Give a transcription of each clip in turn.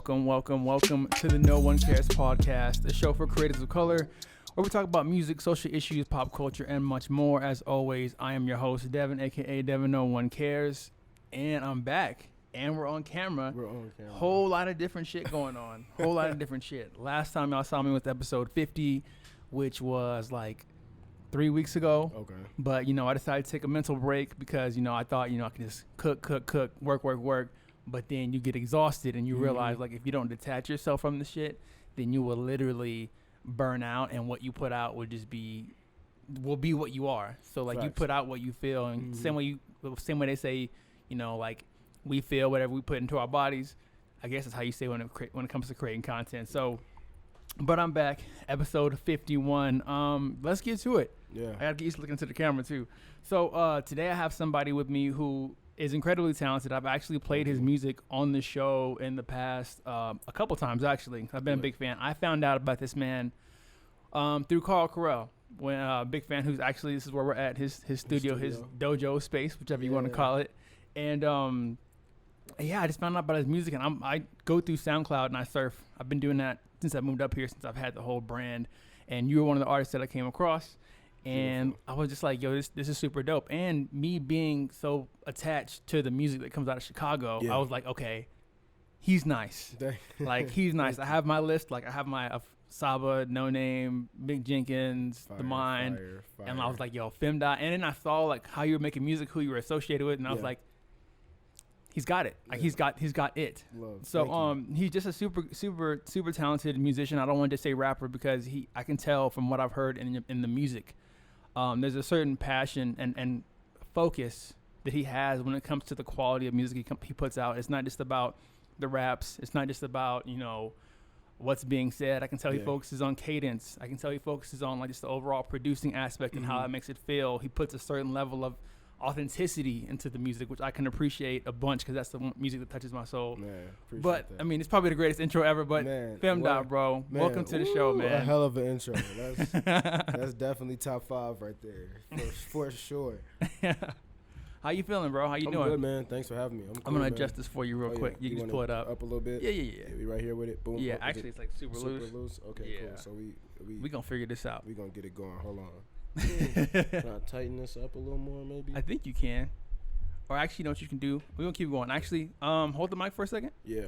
welcome to the NoOneCares podcast, a show for creators of color, where we talk about music, social issues, pop culture, and much more. As always, I am your host, Devin, aka Devin NoOneCares, and I'm back, and we're on camera. Whole lot of different shit going on. Last time y'all saw me with episode 50, which was like 3 weeks ago. Okay. But, I decided to take a mental break because, I thought, I can just cook, work. But then you get exhausted and you realize, like, if you don't detach yourself from the shit, then you will literally burn out, and what you put out will be what you are. So, like, you put out what you feel, and same way they say, like, we feel whatever we put into our bodies. I guess that's how you say when it comes to creating content. So, but I'm back, episode 51. Let's get to it. Yeah. I gotta get used to looking into the camera too. So today I have somebody with me who is incredibly talented. I've actually played his music on the show in the past a couple times, actually. I've been a big fan. I found out about this man through CRRL CRRLL. When big fan, who's actually, this is where we're at, his studio, his dojo space, whichever you want to call it. And I just found out about his music, and I go through SoundCloud and I surf. I've been doing that since I moved up here, since I've had the whole brand. And you were one of the artists that I came across. And I was just like, yo, this is super dope. And me being so attached to the music that comes out of Chicago, I was like, okay, he's nice. Like, he's nice. I have my list. Like, I have my Saba, No Name, Big Jenkins, The Mind. Fire. And I was like, yo, Femdot. And then I saw, like, how you were making music, who you were associated with. And I was like, he's got it. Like, he's got it. Love. So he's just a super talented musician. I don't want to say rapper because I can tell from what I've heard in the music. There's a certain passion and focus that he has when it comes to the quality of music he puts out. It's not just about the raps. It's not just about, what's being said. I can tell he focuses on cadence. I can tell he focuses on, like, just the overall producing aspect and how it makes it feel. He puts a certain level of authenticity into the music, which I can appreciate a bunch because that's the music that touches my soul. Man, but that. I mean, it's probably the greatest intro ever. But Femdot, bro, welcome to the show, man. A hell of an intro. That's definitely top 5 right there for sure. How you feeling, bro? How you doing? I'm good, man. Thanks for having me. I'm gonna adjust this for you real quick. You can just pull it up a little bit. Yeah. We right here with it. Boom. Yeah, actually, it's like super loose. Okay, cool. So we gonna figure this out. We gonna get it going. Hold on. Can I tighten this up a little more, maybe? I think you can. Or actually, you know what you can do? We're going to keep going. Actually, hold the mic for a second. Yeah.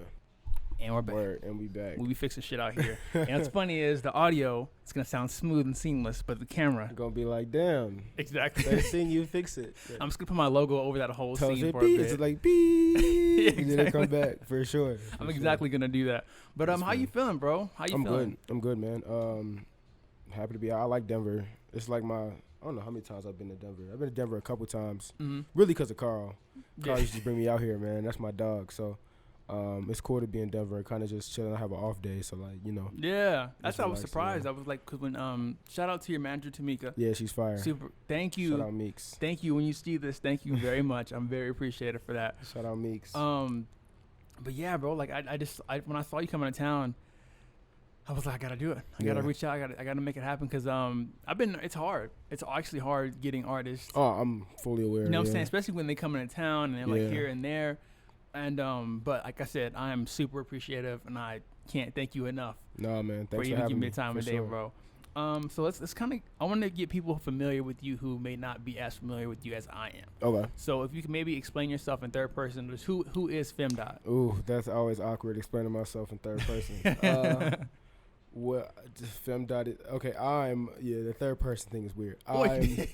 And we're back. And we back. We be fixing shit out here. And what's funny is the audio, it's going to sound smooth and seamless, but the camera. Going to be like, damn. Exactly. They seen you fix it. Yeah. I'm just going to put my logo over that whole scene for a bit. It's like, beep. Exactly. And then it come back, for sure. I'm exactly going to do that. But how you feeling, bro? How you feeling? I'm good, man. Happy to be out. I like Denver. It's like I don't know how many times I've been to Denver. I've been to Denver a couple times, really because of Carl. Carl used to bring me out here, man. That's my dog. So it's cool to be in Denver, kind of just chilling. I have an off day, so like, Yeah, that's why I was surprised. I was like, because when shout out to your manager, Tamika. Yeah, she's fire. Super. Thank you. Shout out Meeks. Thank you. When you see this, thank you very much. I'm very appreciative for that. Shout out Meeks. But yeah, bro, like I when I saw you coming to town, I was like, I gotta do it. I gotta reach out. I gotta make it happen because it's hard. It's actually hard getting artists. Oh, I'm fully aware. You know what I'm saying? Especially when they come into town and they're like here and there. And but like I said, I am super appreciative and I can't thank you enough. No, man. Thanks for even giving me me the time of day, bro. So let's kind of, I want to get people familiar with you who may not be as familiar with you as I am. Okay. So if you can maybe explain yourself in third person, just who is Femdot? Ooh, that's always awkward explaining myself in third person. Well, Femdot. Okay, the third person thing is weird. However you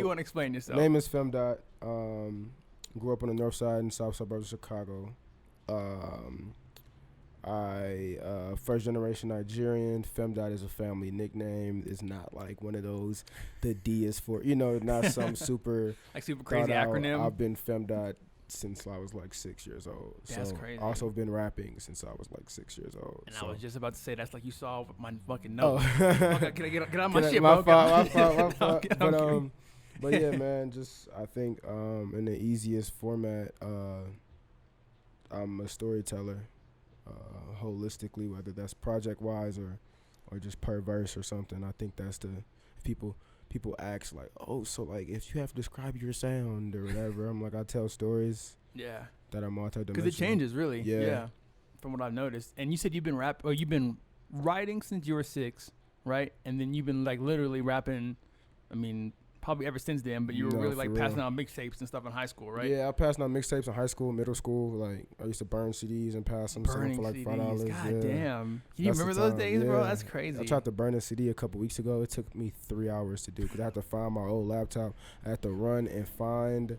want to explain yourself. Name is Femdot. Grew up on the north side and south suburbs of Chicago. I first generation Nigerian. Femdot is a family nickname. It's not like one of those. The D is for not some super crazy acronym. I've been Femdot since I was like 6 years old. That's crazy. Also been rapping since I was like 6 years old. And I was just about to say that's like you saw with my fucking note. Okay, can I get out my shit, my bro? fault. But yeah, man, just I think in the easiest format, I'm a storyteller, holistically, whether that's project wise or just per verse or something. I think that's people ask like, oh, so like if you have to describe your sound or whatever, I'm like, I tell stories. Yeah. That are multi-dimensional. Because it changes, really. Yeah. from what I've noticed. And you said you've been writing since you were 6, right? And then you've been like literally rapping. I mean, probably ever since then. But you were really like passing out mixtapes and stuff in high school, right? Yeah, I passed out mixtapes in high school, middle school. Like I used to burn CDs and pass them for like $5. God damn! Can you remember those days, bro? That's crazy. I tried to burn a CD a couple weeks ago. It took me 3 hours to do because I had to find my old laptop. I had to run and find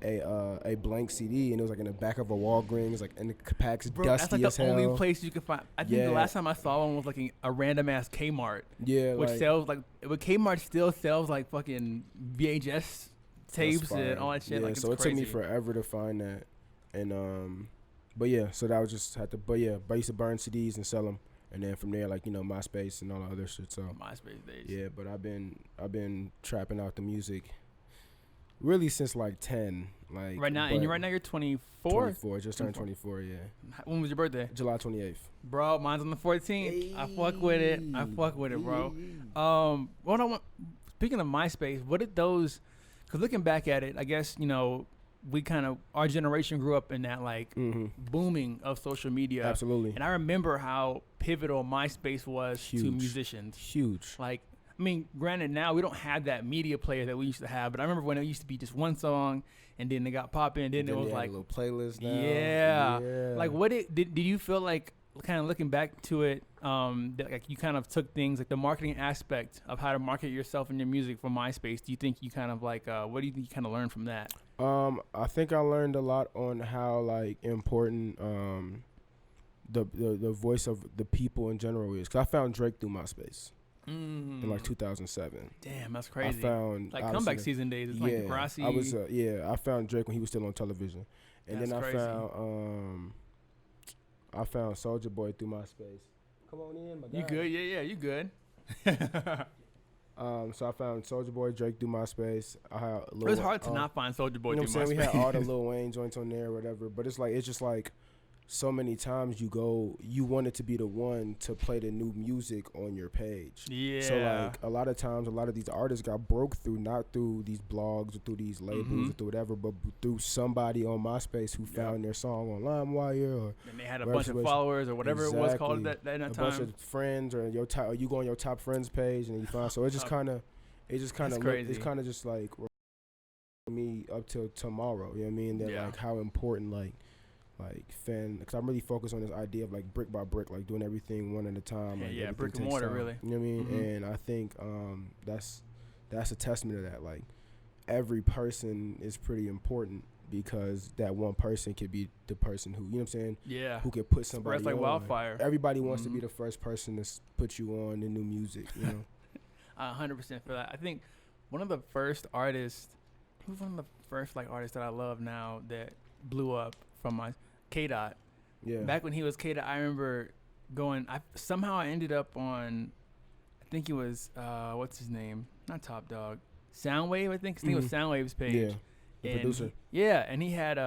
a blank CD, and it was like in the back of a Walgreens, like in the packs, dusty that's like as the hell. only place you could find. I think the last time I saw one was like a random ass Kmart. Yeah, which sells like, but Kmart still sells like fucking VHS tapes and all that shit. Yeah, like, so it crazy. took me forever to find that, and but yeah, so that was just had to. But yeah, but I used to burn CDs and sell them, and then from there, like MySpace and all the other shit. So MySpace days. Yeah, but I've been trapping out the music really since like 10. Like right now, and you're 24. 24, just turned 24. Yeah. When was your birthday? July 28th. Bro, mine's on the 14th. Hey. I fuck with it, bro. Speaking of MySpace, what did those? Because looking back at it, I guess we our generation grew up in that like booming of social media. Absolutely. And I remember how pivotal MySpace was to musicians. Huge. Like, I mean, granted, now we don't have that media player that we used to have, but I remember when it used to be just one song, and then it got popping, and then it was like a little playlist now. Yeah. Like, what did you feel like, kind of looking back to it, that like you kind of took things like the marketing aspect of how to market yourself and your music from MySpace? Do you think you kind of like, what do you think you kind of learned from that? I think I learned a lot on how like important the voice of the people in general is. Cause I found Drake through MySpace. In like 2007. Damn, that's crazy. I found like comeback season days. It's like grassy. I found Drake when he was still on television, and that's then crazy. I found Soulja Boy through MySpace. Come on in, my guy. You good? Yeah, you good. So I found Soulja Boy, Drake through MySpace. It was hard to not find Soulja Boy through MySpace. We had all the Lil Wayne joints on there, or whatever. But it's just like. So many times you wanted to be the one to play the new music on your page. Yeah. So like a lot of times, a lot of these artists got broke through, not through these blogs or through these labels or through whatever, but through somebody on MySpace who found their song on LimeWire or. And they had a bunch of followers or whatever it was called that time. A bunch of friends or you go on your top friends page and you find. So it's just kind of just like me up till tomorrow. You know what I mean? That like how important like because I'm really focused on this idea of like brick by brick, like doing everything one at a time. Like brick and mortar, really. You know what I mean? And I think that's a testament to that. Like every person is pretty important because that one person could be the person who, you know what I'm saying? Yeah. Who could put somebody like on. wildfire. Everybody wants to be the first person to put you on the new music, you know? 100% for that. I think one of the first artists, who's one of the first like artists that I love now that blew up from my K-Dot. Yeah. Back when he was K-Dot, I remember somehow I ended up on, I think it was, what's his name? Not Top Dog. Soundwave, I think. His name was Soundwave's page. Yeah, the producer. And he had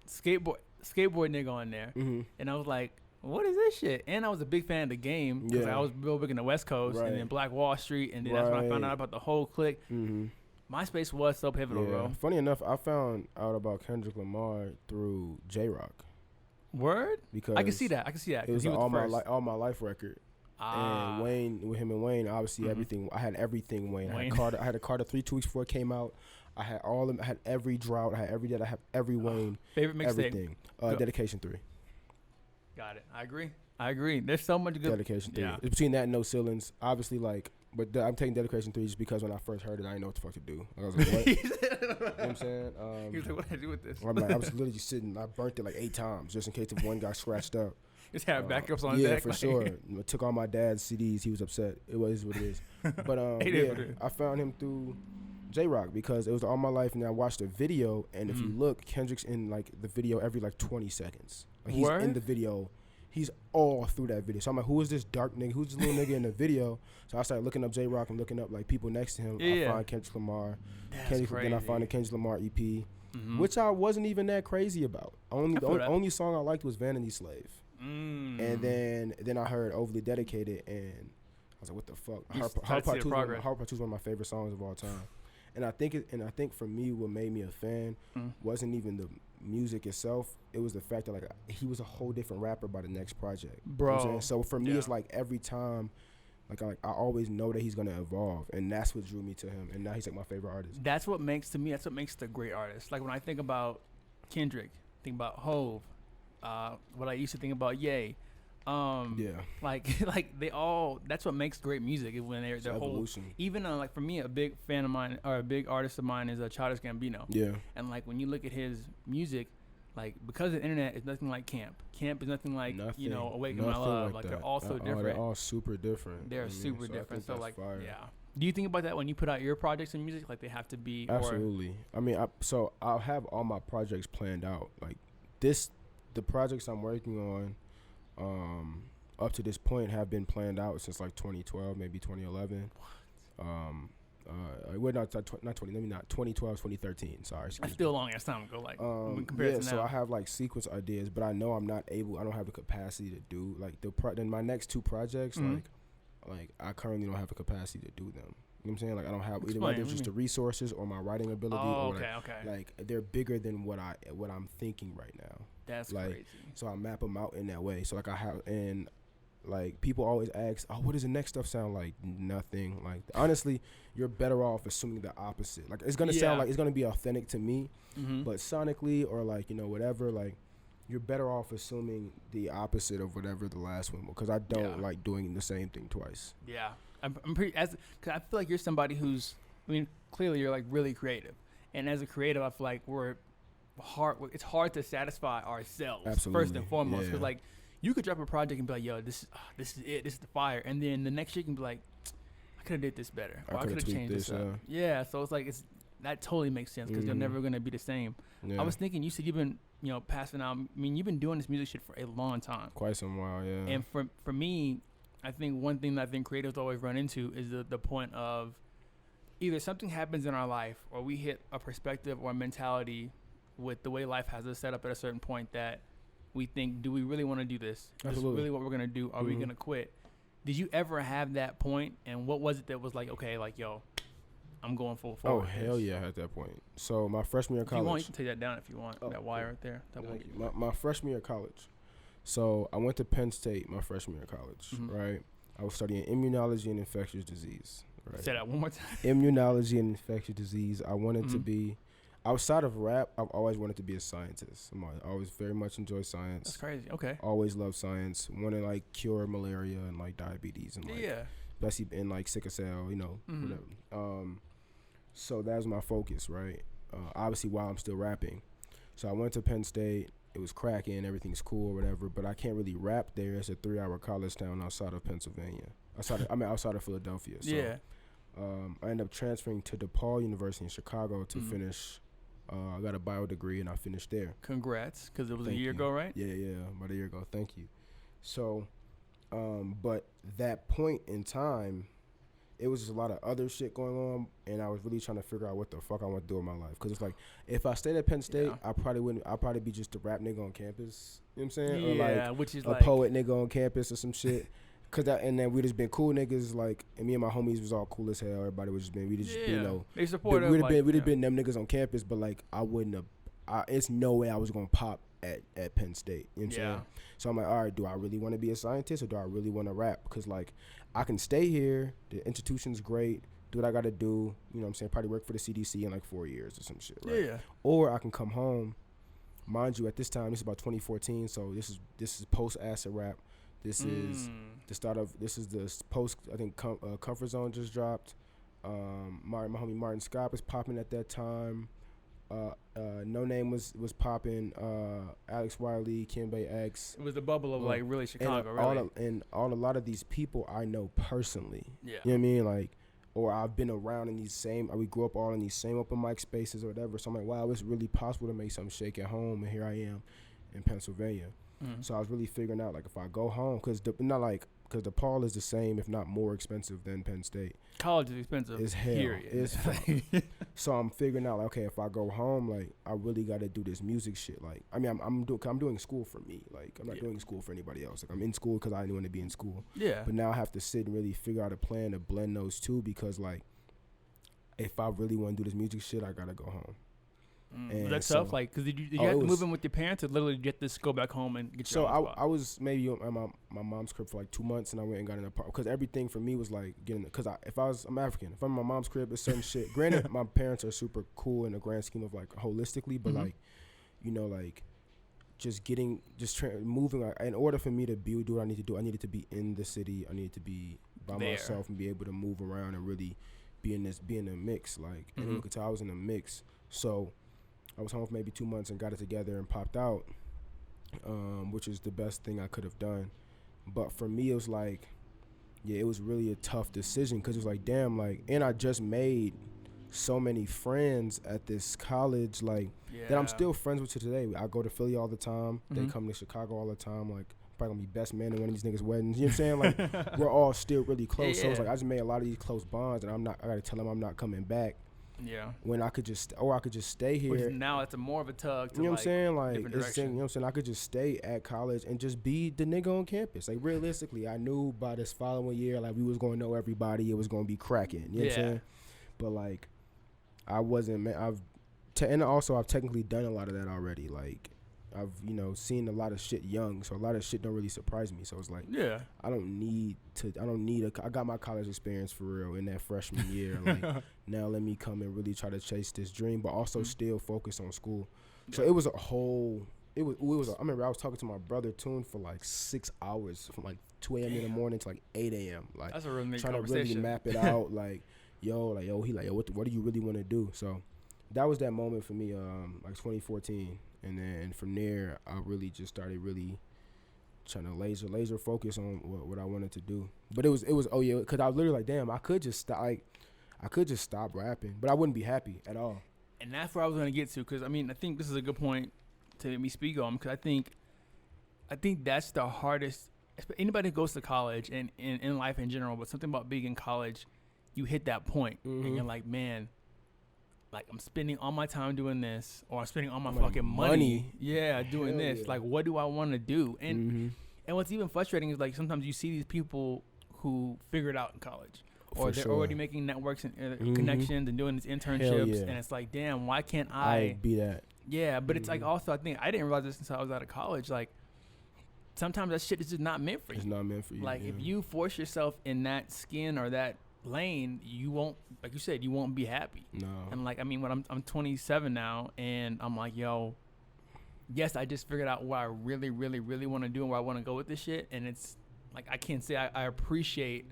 skateboard nigga on there. And I was like, what is this shit? And I was a big fan of the game because I was real big in the West Coast and then Black Wall Street. And then that's when I found out about the whole clique. MySpace was so pivotal, bro. Funny enough, I found out about Kendrick Lamar through J-Rock. Word? Because I can see that. It was All My Life record. And Wayne, with him and Wayne, obviously everything. I had everything Wayne. I had a Carter 3 2 weeks before it came out. I had all of them. I had every drought. I had every day. I have every Wayne. Favorite mixtape? Everything. Dedication 3. Got it. I agree. There's so much good. Dedication 3. It's between that and No Ceilings. Obviously, like. But I'm taking Dedication 3 just because when I first heard it, I didn't know what the fuck to do. I was like, what? You know what I'm saying? He was like, what do I do with this? I was literally just sitting. I burnt it like 8 times just in case if one got scratched up. Just have backups on deck. Yeah, for sure. I took all my dad's CDs. He was upset. It was what it is. But I found him through J-Rock because it was All My Life, and I watched a video, and if you look, Kendrick's in like the video every like 20 seconds. Like, he's in the video. He's all through that video. So I'm like, who is this dark nigga? Who's this little nigga in the video? So I started looking up J-Rock and looking up like people next to him. I find Kendrick Lamar. Then I find the Kendrick Lamar EP, which I wasn't even that crazy about. Only song I liked was Vanity Slave. And then I heard Overly Dedicated, and I was like, what the fuck? Hard Part 2 is one of my favorite songs of all time. And I think for me, what made me a fan wasn't even the music itself. It was the fact that like he was a whole different rapper by the next project, bro. You know what I'm saying? So for me, it's like every time, I always know that he's gonna evolve, and that's what drew me to him. And now he's like my favorite artist. That's what makes the great artist. Like when I think about Kendrick, think about Hove, what I used to think about Ye. Like they all. That's what makes great music. When they're whole. Evolution. Even like for me, a big fan of mine or a big artist of mine is Childish Gambino. Yeah. And like when you look at his music, like because the internet is nothing like Camp. Camp is nothing like Awaken My Love. Like they're all so different. They're all super different. They're super different. So like fire. yeah. Do you think about that when you put out your projects and music? Like they have to be. Absolutely. I mean, so I'll have all my projects planned out. Like the projects I'm working on. Up to this point have been planned out since like 2012, maybe 2011. Well, not 2012, 2013. Sorry, that's still a long ass time ago. Like compared to so now. I have like sequence ideas, but I know I'm not able. I don't have the capacity to do like then my next two projects. Like I currently don't have the capacity to do them. You know what I'm saying? Like I don't have either just the resources or my writing ability. Okay. Like they're bigger than what I'm thinking right now. That's like, crazy. So I map them out in that way. So like I have, and like people always ask, oh, what does the next stuff sound like? Nothing. Like honestly, you're better off assuming the opposite. Like it's gonna sound like it's gonna be authentic to me, but sonically or like whatever, like you're better off assuming the opposite of whatever the last one was. Because I don't like doing the same thing twice. Yeah, I'm pretty because I feel like you're somebody who's. I mean, clearly you're like really creative, and as a creative, I feel like it's hard to satisfy ourselves. Absolutely. First and foremost, because like you could drop a project and be like, yo, this is it, this is the fire, and then the next year you can be like, I could have did this better, or I could have changed this up. Yeah, so it's like that totally makes sense because you're never gonna be the same. I was thinking, you said you've been passing out. I mean, you've been doing this music shit for a long time, quite some while, yeah. And for me, I think one thing that I think creatives always run into is the point of either something happens in our life or we hit a perspective or a mentality with the way life has us set up at a certain point that we think, do we really want to do this? Is this really what we're going to do? Are we going to quit? Did you ever have that point? And what was it that was like, okay, like, yo, I'm going full forward? Oh, hell yeah, at that point. So my freshman year of college. If you want, you can take that down if you want. That wire right there. My freshman year of college. So I went to Penn State my freshman year of college, right? I was studying immunology and infectious disease. Right? Say that one more time. Immunology and infectious disease. I wanted to be... Outside of rap, I've always wanted to be a scientist. I always very much enjoy science. That's crazy. Okay. Always loved science. Want to like cure malaria and like diabetes and like especially in like sickle cell, whatever. So that was my focus, right? Obviously while I'm still rapping. So I went to Penn State. It was cracking. Everything's cool or whatever. But I can't really rap there. It's a 3-hour college town outside of Pennsylvania. Outside of Philadelphia. So, I ended up transferring to DePaul University in Chicago to finish. I got a bio degree and I finished there. Congrats, because it was a year ago, right? Yeah, about a year ago. Thank you. So, but that point in time, it was just a lot of other shit going on, and I was really trying to figure out what the fuck I want to do in my life. Because it's like, if I stayed at Penn State, I probably wouldn't. I'd probably be just a rap nigga on campus. You know what I'm saying? Yeah, or like which is a like poet nigga on campus or some shit. And then we just been cool niggas, like, and me and my homies was all cool as hell. Everybody was just been, we just, they supported. We'd have been them niggas on campus, but like, I wouldn't have. It's no way I was gonna pop at Penn State. You know what I'm saying? So I'm like, all right, do I really want to be a scientist or do I really want to rap? Because like, I can stay here. The institution's great. Do what I got to do. You know what I'm saying? Probably work for the CDC in like 4 years or some shit. Right? Yeah. Or I can come home. Mind you, at this time, this is about 2014. So this is post acid rap. This is the start of, this is the post, I think, Comfort Zone just dropped. My homie Martin Scott was popping at that time. No Name was popping. Alex Wiley, Kimbe X. It was the bubble of like really Chicago, a lot of these people I know personally. Yeah. You know what I mean? Like, or I've been around in these same, we grew up all in these same open mic spaces or whatever. So I'm like, wow, it's really possible to make something shake at home. And here I am in Pennsylvania. So I was really figuring out, like, if I go home, because DePaul is the same, if not more expensive than Penn State. College is expensive. It's hell. Period. It's so I'm figuring out, like, okay, if I go home, like, I really got to do this music shit. Like, I mean, I'm doing school for me. Like, I'm not doing school for anybody else. Like, I'm in school because I want to be in school. Yeah. But now I have to sit and really figure out a plan to blend those two because, like, if I really want to do this music shit, I got to go home. Was that tough? Like, cause did you have to move in with your parents, or literally get this go back home and get your own spot? I was maybe at my mom's crib for like 2 months, and I went and got an apartment because everything for me was like getting. Because I'm African. If I'm in my mom's crib, it's certain shit. Granted, my parents are super cool in the grand scheme of like holistically, but like, you know, like just moving. Like, in order for me to do what I need to do, I needed to be in the city. I needed to be by myself and be able to move around and really be in a mix. Like, and you could tell I was in a mix. So I was home for maybe 2 months and got it together and popped out, which is the best thing I could have done. But for me, it was like, yeah, it was really a tough decision because it was like, damn, like, and I just made so many friends at this college, like, that I'm still friends with to today. I go to Philly all the time. They come to Chicago all the time. Like, probably gonna be best man in one of these niggas' weddings. You know what I'm saying? Like, we're all still really close. So it's like I just made a lot of these close bonds, and I gotta tell them I'm not coming back. Yeah. When I could just stay here. Which now it's more of a tug to, you know what I'm saying? Like, different direction. You know what I'm saying? I could just stay at college and just be the nigga on campus. Like, realistically, I knew by this following year, like, we was going to know everybody. It was going to be cracking. You know what I'm saying? But, like, I wasn't, and also I've technically done a lot of that already. Like, I've, you know, seen a lot of shit young, so a lot of shit don't really surprise me. So it's like, I got my college experience for real in that freshman year. Like, now let me come and really try to chase this dream, but also still focus on school. So it was I remember I was talking to my brother Toon for like 6 hours from like 2 a.m. in the morning to like 8 a.m. Like, that's a real trying to really map it out. Like, what do you really want to do? So that was that moment for me, like 2014. And then from there, I really just started really trying to laser focus on what I wanted to do. But it was because I was literally like, damn, I could just stop rapping, but I wouldn't be happy at all. And that's where I was gonna get to, because I mean, I think this is a good point to let me speak on, because I think that's the hardest. Anybody who goes to college and in life in general, but something about being in college, you hit that point and you're like, man, like, I'm spending all my time doing this, or I'm spending all my fucking money. Yeah, doing this. Yeah. Like, what do I want to do? And and what's even frustrating is, like, sometimes you see these people who figure it out in college, or they're already making networks and connections and doing these internships, and it's like, damn, why can't I be that? Yeah, but it's like, also, I think I didn't realize this until I was out of college. Like, sometimes that shit is just not meant for you. It's not meant for you. Like, if you force yourself in that skin or that lane, you won't, like you said, you won't be happy. No. And like, I mean, when I'm 27 now, and I'm like, yo, yes, I just figured out what I really, really, really want to do and where I want to go with this shit. And it's like, I can't say I appreciate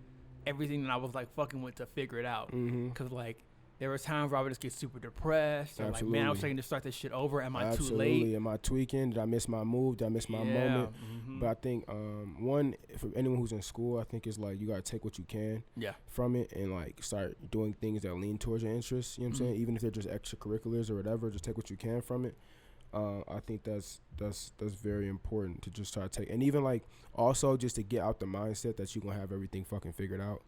everything that I was like fucking with to figure it out. Because like, there were times where I would just get super depressed. Or like, man, I was trying to start this shit over. Am I too late? Am I tweaking? Did I miss my move? Did I miss my moment? But I think, one, for anyone who's in school, I think it's like, you got to take what you can from it and like start doing things that lean towards your interests. You know what I'm saying? Even if they're just extracurriculars or whatever, just take what you can from it. I think that's very important to just try to take. And even like, also just to get out the mindset that you're going to have everything fucking figured out.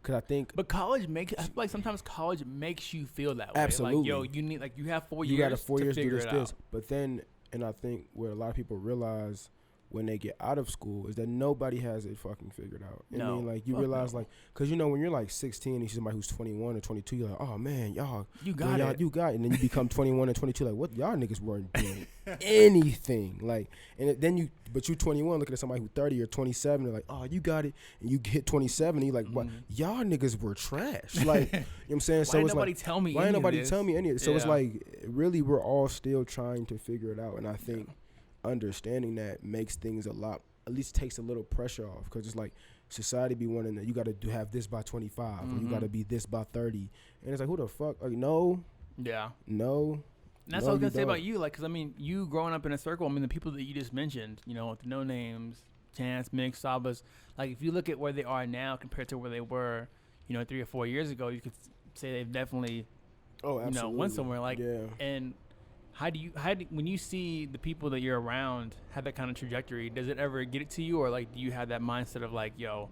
Cause I think, but I feel like sometimes college makes you feel that way. Absolutely. Like, yo, you need, like, you have 4 years. You got a 4 years to to do figure this. But then, and I think what a lot of people realize when they get out of school is that nobody has it fucking figured out. I mean, like, you realize, like, cause you know, when you're like 16 and you see somebody who's 21 or 22, you're like, oh man, you got it. And then you become 21 and 22, like, what, y'all niggas weren't doing anything. Like, and then but you 21 looking at somebody who's 30 or 27, they're like, oh, you got it. And you hit 27 and you're like, what? Y'all niggas were trash. Like, you know what I'm saying? Why ain't nobody tell me any of this? So it's like, really, we're all still trying to figure it out. And I think understanding that makes things at least takes a little pressure off, because it's like society be wanting that you got to have this by 25 or you got to be this by 30, and it's like, who the fuck? Like, no. And that's what I was gonna say about you, like, because I mean, you growing up in a circle, I mean, the people that you just mentioned, you know, the No Names, Chance, Mix, Sabas, like, if you look at where they are now compared to where they were, you know, 3 or 4 years ago, you could say they've definitely you know, went somewhere. Like, and How do you when you see the people that you're around have that kind of trajectory, does it ever get it to you, or like, do you have that mindset of like, yo,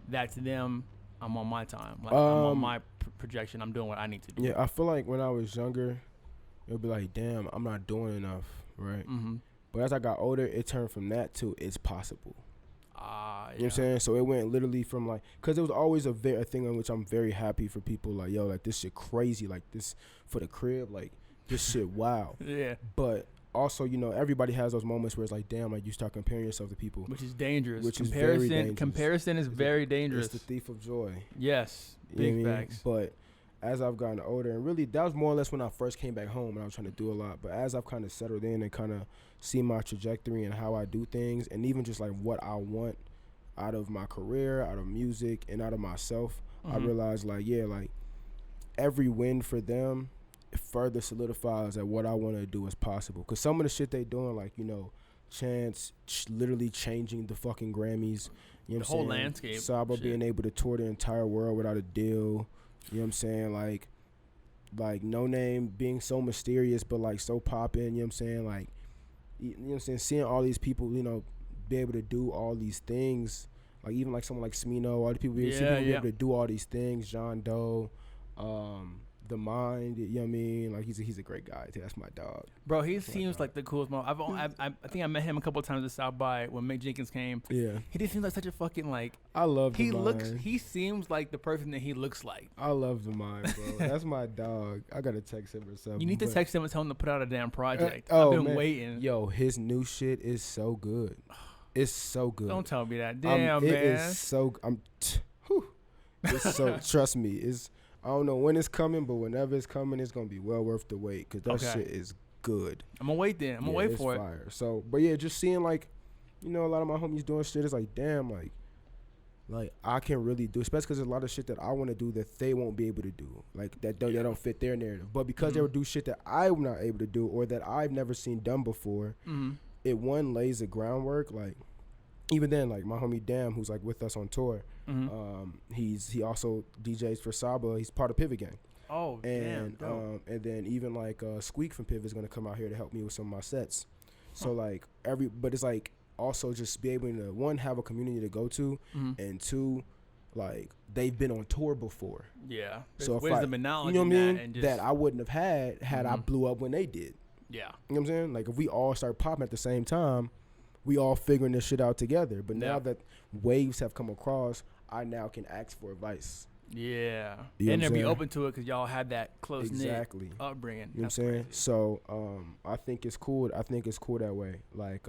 that's them, I'm on my time, like, I'm on my projection, I'm doing what I need to do? Yeah, I feel like when I was younger, it would be like, damn, I'm not doing enough, right? But as I got older, it turned from that to it's possible. You know what I'm saying? So it went literally from like, because it was always a thing in which I'm very happy for people, like, yo, like, this shit crazy, like, this for the crib, like, this shit wow. Yeah. But also, you know, everybody has those moments where it's like, damn, like you start comparing yourself to people. Which is dangerous. Which is very dangerous. Comparison is very dangerous. It's the thief of joy. Yes. Big facts. But as I've gotten older, and really that was more or less when I first came back home and I was trying to do a lot. But as I've kind of settled in and kind of see my trajectory and how I do things, and even just like what I want out of my career, out of music, and out of myself, I realized like, yeah, like every win for them further solidifies that what I want to do is possible. Because some of the shit they doing, like, you know, Chance literally changing the fucking Grammys. You know what I'm saying? The whole landscape. Saba being able to tour the entire world without a deal. You know what I'm saying? Like No Name being so mysterious but like so poppin', you know what I'm saying? Like, you know what I'm saying? Seeing all these people, you know, be able to do all these things. Like even like someone like Smino, all the people, be able to do all these things. John Doe, The Mind, you know what I mean? Like he's a great guy too. That's my dog. Bro, he seems like the coolest man. I think I met him a couple of times at South by when Mick Jenkins came. Yeah. He just seems like such a fucking like. I love The Mind. He seems like the person that he looks like. I love The Mind, bro. That's my dog. I gotta text him or something. You need to text him and tell him to put out a damn project. I've been waiting. Yo, his new shit is so good. It's so good. Don't tell me that. Damn, man. It is so. It's so. Trust me. I don't know when it's coming, but whenever it's coming, it's gonna be well worth the wait because that shit is good. I'm gonna wait then. I'm gonna wait for fire. So, but yeah, just seeing like, you know, a lot of my homies doing shit is like, damn, like I can really do, especially because there's a lot of shit that I want to do that they won't be able to do, like that don't fit their narrative. But because they would do shit that I'm not able to do or that I've never seen done before, it lays the groundwork. Like even then, like my homie Dam, who's like with us on tour, he also DJs for Saba. He's part of Pivot Gang. Oh, and damn. And then even like Squeak from Pivot is gonna come out here to help me with some of my sets. So like but it's like also just be able to one have a community to go to, and two, like they've been on tour before. Yeah. So if wisdom and knowledge, you know what I mean, that I wouldn't have had I blew up when they did. Yeah. You know what I'm saying? Like if we all start popping at the same time, we all figuring this shit out together. But now that waves have come across, I now can ask for advice. Yeah. You know and they'll be open to it because y'all had that close-knit upbringing. You know what I'm saying? Crazy. So I think it's cool. I think it's cool that way. Like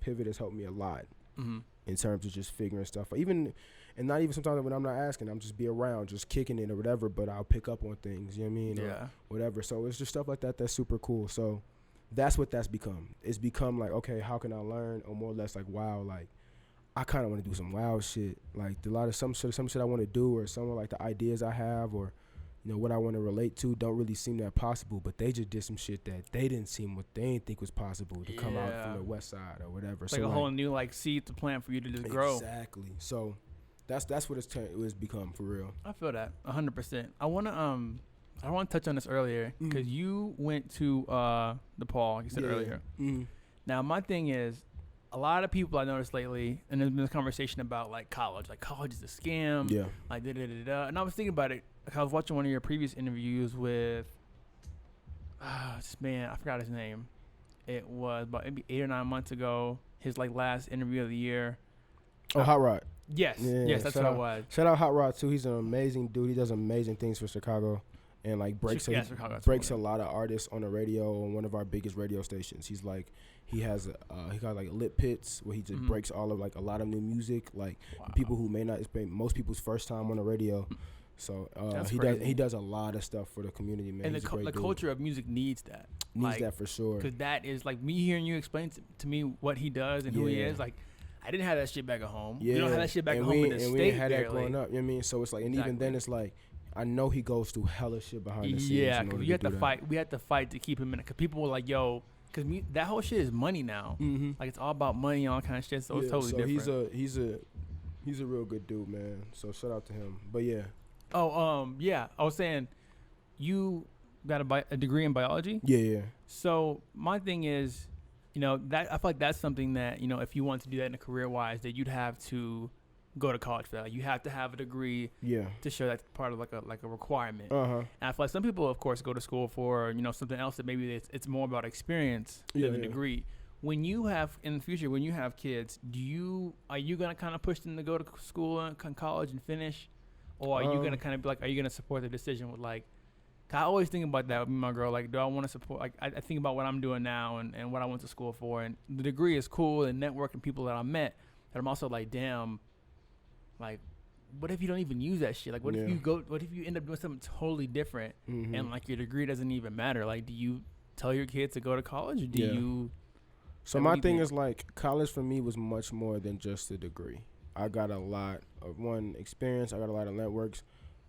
Pivot has helped me a lot in terms of just figuring stuff. And not even sometimes when I'm not asking, I'm just be around, just kicking it or whatever, but I'll pick up on things, you know what I mean? Yeah. Or whatever. So it's just stuff like that that's super cool. So that's what that's become. It's become like, okay, how can I learn? Or more or less like, wow, like I kind of want to do some wild shit. Like a lot of some shit I want to do, or some of like the ideas I have, or you know what I want to relate to don't really seem that possible. But they just did some shit that they didn't think was possible to come out from the West Side or whatever. It's so like a whole new like seed to plant for you to just grow. Exactly. So that's what it's become for real. I feel that 100%. I want to touch on this earlier because you went to DePaul. You said earlier. Now my thing is, a lot of people I noticed lately, and there's been a conversation about like college is a scam. Yeah. Like and I was thinking about it. I was watching one of your previous interviews with, this man, I forgot his name. It was about maybe 8 or 9 months ago. His like last interview of the year. Oh, Hot Rod. Yes. Yeah, yes, that's what it was. Shout out Hot Rod too. He's an amazing dude. He does amazing things for Chicago. And like breaks a lot of artists on the radio on one of our biggest radio stations. He's like he got like Lit Pits where he just breaks all of like a lot of new music, like people who may not, it's been most people's first time on the radio. So he does a lot of stuff for the community, man. And the culture of music needs that. Needs that for sure. Because that is like me hearing you explain to me what he does and who he is. Like I didn't have that shit back at home. Yeah. We don't have that shit back at home in the state. And we didn't have that growing up. You know what I mean? So it's like, and even then it's like, I know he goes through hella shit behind the scenes. Yeah, because you have to fight. We had to fight to keep him in it. Because people were like, yo, because that whole shit is money now. Like it's all about money and all kind of shit. So it's totally different. He's a real good dude, man. So shout out to him. But yeah. Yeah. I was saying, you got a degree in biology. Yeah. So my thing is, you know, that I feel like that's something that, you know, if you want to do that in a career wise, that you'd have to go to college for that. Like, you have to have a degree to show that's part of like a requirement. And I feel like some people, of course, go to school for, you know, something else that maybe it's more about experience than a degree. When you have, in the future, when you have kids, are you going to kind of push them to go to school and college and finish? Or are you going to kind of be like, are you going to support the decision with like, I always think about that with my girl. Like, do I want to support? Like, I think about what I'm doing now and what I went to school for. And the degree is cool and networking people that I met. But I'm also like, damn, like, what if you don't even use that shit? Like, what if you go? What if you end up doing something totally different and like your degree doesn't even matter? Like, do you tell your kids to go to college or do you? So my thing is like, college for me was much more than just a degree. I got a lot of experience. I got a lot of networks.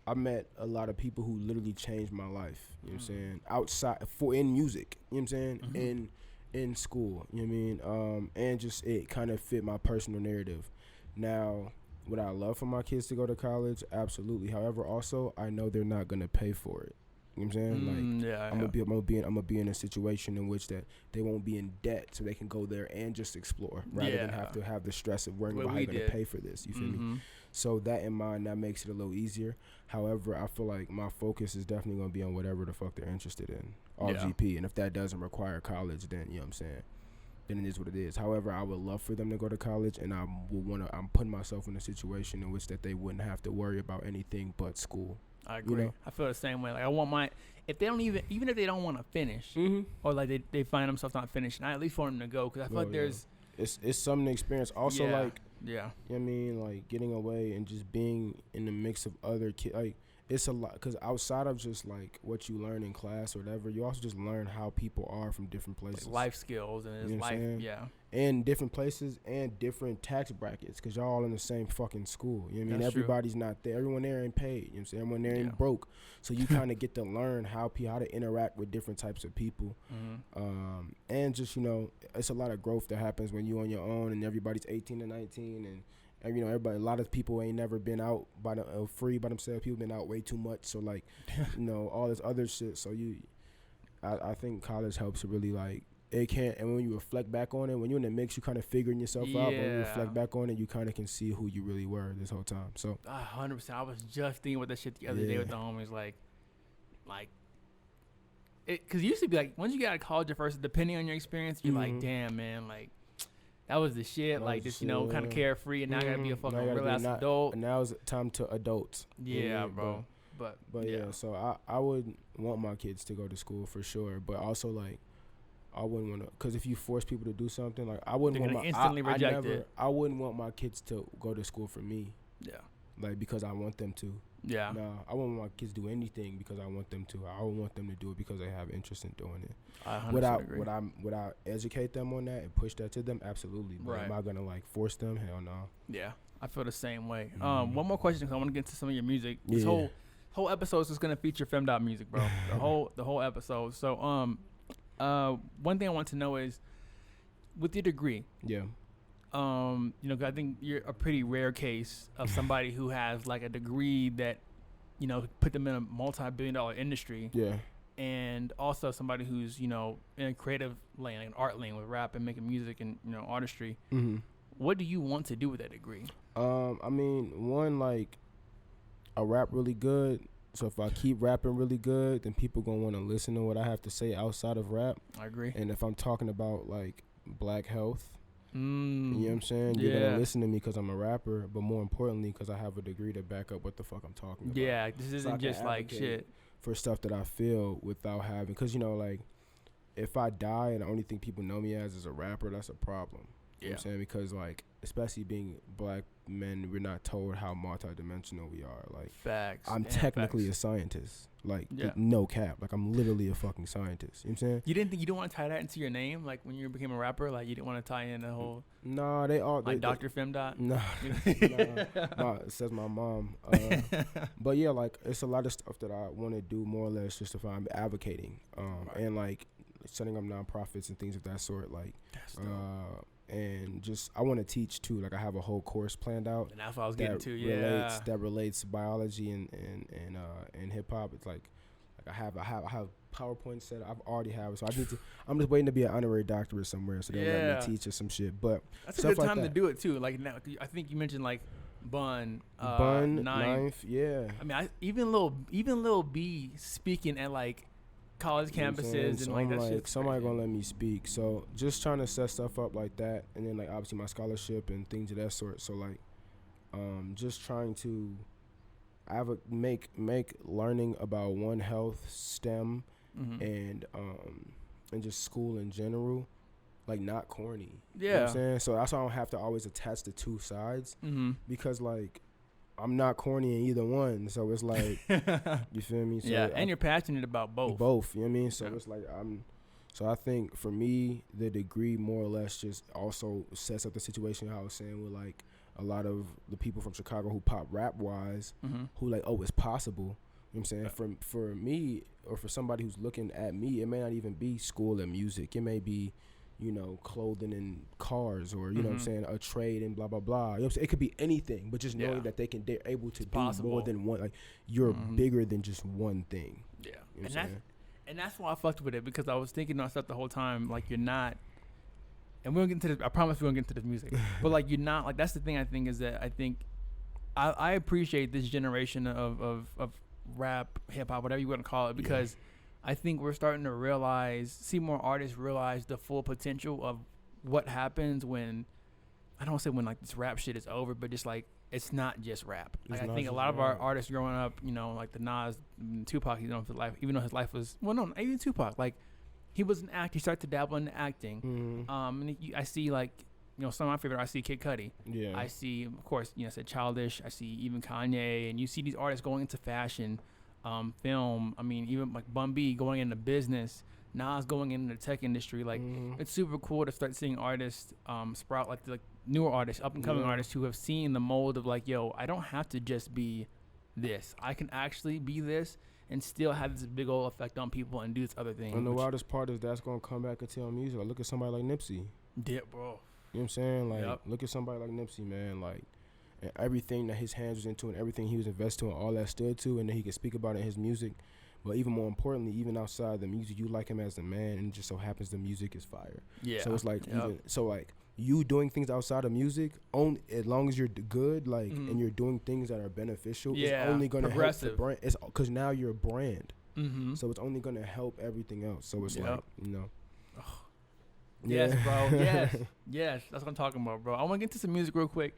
I met a lot of people who literally changed my life. You know what I'm saying? Outside in music. You know what I'm saying? In school. You know what I mean? And just it kind of fit my personal narrative. Now, would I love for my kids to go to college? Absolutely. However, also I know they're not gonna pay for it. You know what I'm saying? Like, I'm gonna be in a situation in which that they won't be in debt, so they can go there and just explore rather than have to have the stress of worrying about how you're gonna pay for this. You feel me? So that in mind, that makes it a little easier. However, I feel like my focus is definitely gonna be on whatever the fuck they're interested in, GP. And if that doesn't require college, then you know what I'm saying, then it is what it is. However, I would love for them to go to college, and I'm putting myself in a situation in which that they wouldn't have to worry about anything but school. I agree. You know? I feel the same way. Like, I want if they don't even if they don't want to finish, or like they find themselves not finishing, I at least want them to go, because I feel like there's it's something to experience. Also, like, you know what I mean, like, getting away and just being in the mix of other kids, like, it's a lot, because outside of just like what you learn in class or whatever, you also just learn how people are from different places, like life skills and his life, and different places and different tax brackets, because y'all all in the same fucking school. You know what I mean? Everybody's not there. Everyone there ain't paid. You know what I'm saying? Everyone there ain't broke. So you kind of get to learn how to interact with different types of people, and just, you know, it's a lot of growth that happens when you on your own and everybody's 18 and 19 and. You know, a lot of people ain't never been out free by themselves. People been out way too much. So, like, you know, all this other shit. So I think college helps to really, like, it can't. And when you reflect back on it, when you're in the mix, you kind of figuring yourself out. When you reflect back on it, you kind of can see who you really were this whole time. So 100%. I was just thinking about that shit the other day with the homies. Like, because it used to be like, once you get out of college at first, depending on your experience, you're like, damn, man, like, that was the shit, like, just, you know, kind of carefree, and now I gotta be a fucking real ass adult. And now it's time to adults. Yeah, bro. But yeah, so I would want my kids to go to school for sure, but also, like, I wouldn't want to, because if you force people to do something, like, I wouldn't want instantly reject it. I wouldn't want my kids to go to school for me. Yeah. Like, because I want them to. Yeah. No, I wouldn't want my kids to do anything because I want them to. I would want them to do it because they have interest in doing it. I 100% agree. Would I educate them on that and push that to them? Absolutely. But am I gonna, like, force them? Hell no. Yeah, I feel the same way. One more question, because I want to get to some of your music. This whole episode is just gonna feature Femdot music, bro. the whole episode. So one thing I want to know is, with your degree. Yeah. You know, I think you're a pretty rare case of somebody who has, like, a degree that, you know, put them in a multi-billion-dollar industry. Yeah. And also somebody who's, you know, in a creative lane, like an art lane with rap and making music and, you know, artistry. What do you want to do with that degree? I mean, one, like, I rap really good. So if I keep rapping really good, then people gonna want to listen to what I have to say outside of rap. I agree. And if I'm talking about, like, black health, you know what I'm saying? Yeah. You're going to listen to me because I'm a rapper, but more importantly, because I have a degree to back up what the fuck I'm talking about. Yeah, this isn't just, like, shit. For stuff that I feel without having, because, you know, like, if I die and the only thing people know me as is a rapper, that's a problem. You know what I'm saying? Because, like, especially being black men, we're not told how multidimensional we are. Like, facts. I'm technically a scientist. Like, no cap. Like, I'm literally a fucking scientist. You know what I'm saying? You didn't want to tie that into your name? Like, when you became a rapper, like, you didn't want to tie in the whole... No, they all... Like, Dr. Femdot? No. It says my mom. But, yeah, like, it's a lot of stuff that I want to do more or less just if I'm advocating. And, like, setting up nonprofits and things of that sort. Like, and just, I want to teach too. Like, I have a whole course planned out. And that's what I was getting to. That relates biology and hip hop. It's like I have PowerPoint set. I've already have it. So I'm just waiting to be an honorary doctorate somewhere, so they'll let me teach us some shit. But that's a good time to do it too. Like, now, I think you mentioned, like, Bun, Ninth. Yeah. I mean, even Lil B speaking at, like, college campuses, and like that shit. Somebody gonna let me speak. So just trying to set stuff up like that, and then, like, obviously my scholarship and things of that sort. So, like, just trying to I have a make learning about One Health, STEM, and just school in general, like, not corny. Yeah. You know what I'm saying? So that's why I don't have to always attach the two sides, because, like, I'm not corny in either one. So it's like, you feel me? So yeah, and you're passionate about both. Both, you know what I mean? So it's like so I think for me, the degree more or less just also sets up the situation how I was saying with, like, a lot of the people from Chicago who pop rap wise, who like, oh, it's possible. You know what I'm saying? For me, or for somebody who's looking at me, it may not even be school and music. It may be, you know, clothing and cars, or, you know what I'm saying, a trade and blah, blah, blah. You know what I'm saying? It could be anything, but just knowing that they're able to do more than one. Like, you're bigger than just one thing. Yeah. You know what I'm saying? And that's why I fucked with it, because I was thinking myself the whole time, like, you're not, and we're going to get into this, I promise we're going to get into this music, but, like, you're not, like, that's the thing I think is that I appreciate this generation of rap, hip-hop, whatever you want to call it, because I think we're starting to see more artists realize the full potential of what happens when, I don't want to say when, like, this rap shit is over, but just, like, it's not just rap. Like, I think a lot of our artists growing up, you know, like the Nas, Tupac, you know, for life, even though his life was, well, no, even Tupac, like, he was an actor. He started to dabble into acting. And I see, like, you know, some of my favorite, I see Kid Cudi. Yeah. I see, of course, you know, I said Childish. I see even Kanye. And you see these artists going into fashion, film. I mean, even like Bun B going into business. Nas going into the tech industry. Like, it's super cool to start seeing artists sprout, like newer artists, up-and-coming artists who have seen the mold of, like, yo, I don't have to just be this. I can actually be this and still have this big old effect on people and do this other thing. And the wildest part is that's going to come back and tell music. Like, look at somebody like Nipsey. Yeah, bro. You know what I'm saying? Like, look at somebody like Nipsey, man. Like, and everything that his hands was into and everything he was invested in, all that stood to, and then he could speak about it in his music. But even more importantly, even outside the music, you like him as a man, and it just so happens the music is fire. Yeah. So it's like, you doing things outside of music, only as long as you're good, like, and you're doing things that are beneficial, it's only going to help the brand. It's because now you're a brand, so it's only going to help everything else. So it's like, you know. Yes, bro. Yes. That's what I'm talking about, bro. I want to get into some music real quick.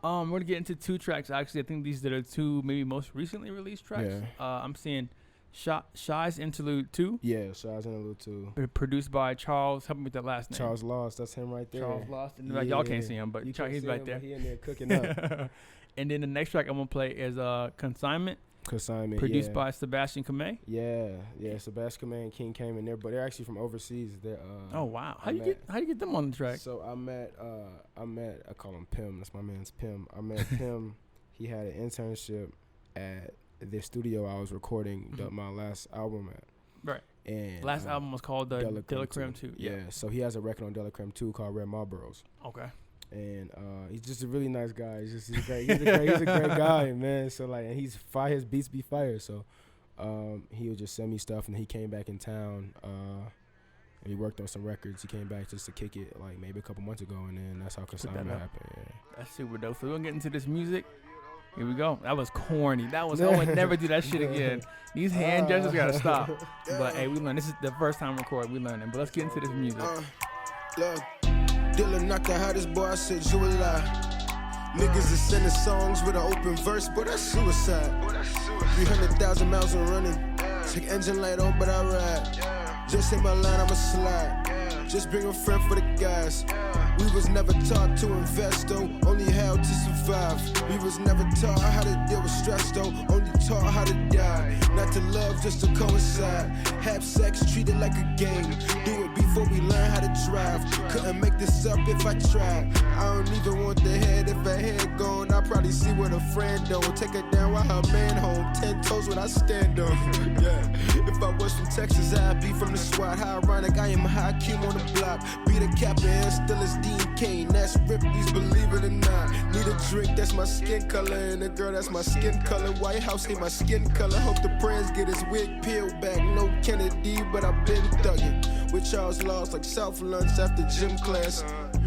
We're going to get into two tracks, actually. I think these are the two maybe most recently released tracks. Yeah. I'm seeing Shy's Interlude 2. Yeah, Shy's Interlude 2. Produced by Charles. Help me with that last name. Charles Lost. That's him right there. Charles Lost. And like, y'all can't see him, but he's right there. He in there cooking up. And then the next track I'm going to play is Consignment. Produced by Sebastian Kamei. Yeah. Sebastian Kamei and King came in there, but they're actually from overseas. They're oh wow. How you get them on the track? So I met I call him Pim. That's my man's Pim. I met Pim. He had an internship at the studio I was recording my last album at. Right. And last album was called Delacreme 2. Yeah. So he has a record on Delacreme 2 called Red Marlboros. Okay. And he's just a really nice guy. He's a great guy, man. So like, and he's fire. His beats be fire. So he would just send me stuff, and he came back in town. And he worked on some records. He came back just to kick it, like maybe a couple months ago, and then that's how Consignment happened. Yeah. That's super dope. So we're gonna get into this music. Here we go. That was corny. I would never do that shit again. These hand gestures gotta stop. But hey, we learned. This is the first time recording. We learning. But let's get into this music. Look. Dylan not the hottest boy, I said you a lie. Niggas is sending songs with an open verse, but that's suicide. 300,000 miles of running. Take engine light on, but I ride. Just in my line, I'ma slide. Just bring a friend for the guys. We was never taught to invest though, only how to survive. We was never taught how to deal with stress though, only taught how to die. Not to love, just to coincide. Have sex, treat it like a game. Do it before we learn how to drive. Couldn't make this up if I tried. I don't even want the head. If her head gone, I'll probably see what a friend don't. Take her down while her man home. 10 toes when I stand on. Yeah. If I was from Texas, I'd be from the SWAT. How ironic, I am high Kim on the block. Be the captain and still is Dean Kane. That's Ripley's, believe it or not. Need a drink, that's my skin color. And a girl, that's my skin color. White House hate my skin color. Hope the brands get his wig peeled back. No Kennedy, but I've been thugging. With Charles Lost like South Lunch after gym class.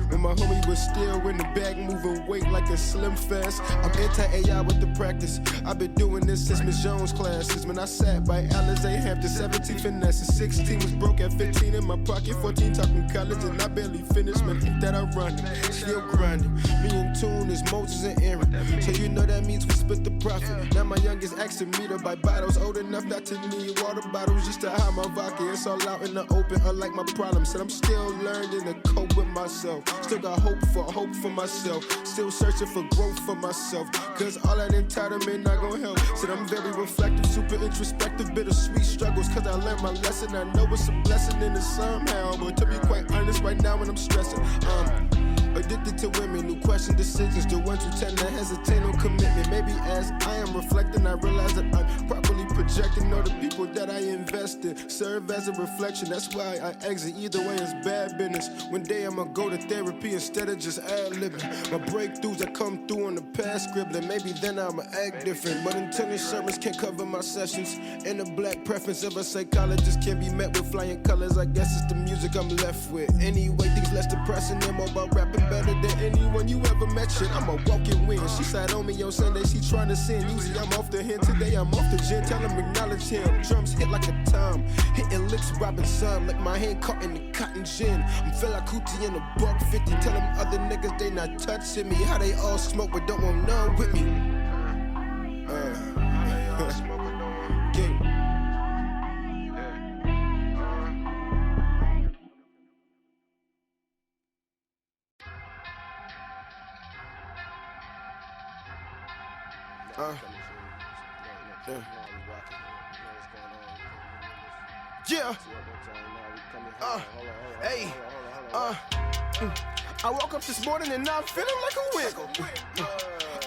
When my homie was still in the bag, moving weight like a slim fast. I'm anti-AI with the practice. I've been doing this since Miss Jones classes. When I sat by Alizé Hampton, 17 finesses, 16 was broke at 15 in my pocket, 14 talking college, and I barely finished. Man, think that I run it, still grinding. Me and Tune is Moses and Aaron, so you know that means we split the profit. Now my youngest asking me to buy bottles, old enough not to need water bottles, just to hide my vodka. It's all out in the open, unlike my problems. Said I'm still learning to cope with myself. Still got hope for myself. Still searching for growth for myself. Cause all that entitlement not gonna help. Said I'm very reflective, super introspective, bittersweet struggles. Cause I learned my lesson. I know it's a blessing in it somehow. But to be quite honest, right now when I'm stressing, addicted to women who question decisions, the ones who tend to hesitate on commitment. Maybe as I am reflecting, I realize that I'm properly projecting all the people that I invest in. Serve as a reflection, that's why I exit. Either way, it's bad business. One day I'ma go to therapy instead of just ad-libbing. My breakthroughs, I come through on the past scribbling. Maybe then I'ma act different. But until insurance can't cover my sessions, and the black preference of a psychologist can't be met with flying colors, I guess it's the music I'm left with. Anyway, things less depressing and more about rapping better than anyone you ever met. Shit, I'm a walking win. She sat on me on Sunday, she trying to sin. Usually I'm off the hen, today I'm off the gin. Tell him acknowledge him. Drums hit like a tom, hitting licks robbing sun, like my hand caught in the cotton gin. I'm feel like Cootie in a buck 50. Tell them other niggas they not touching me. How they all smoke but don't want none with me. I woke up this morning and now I'm feeling like a win.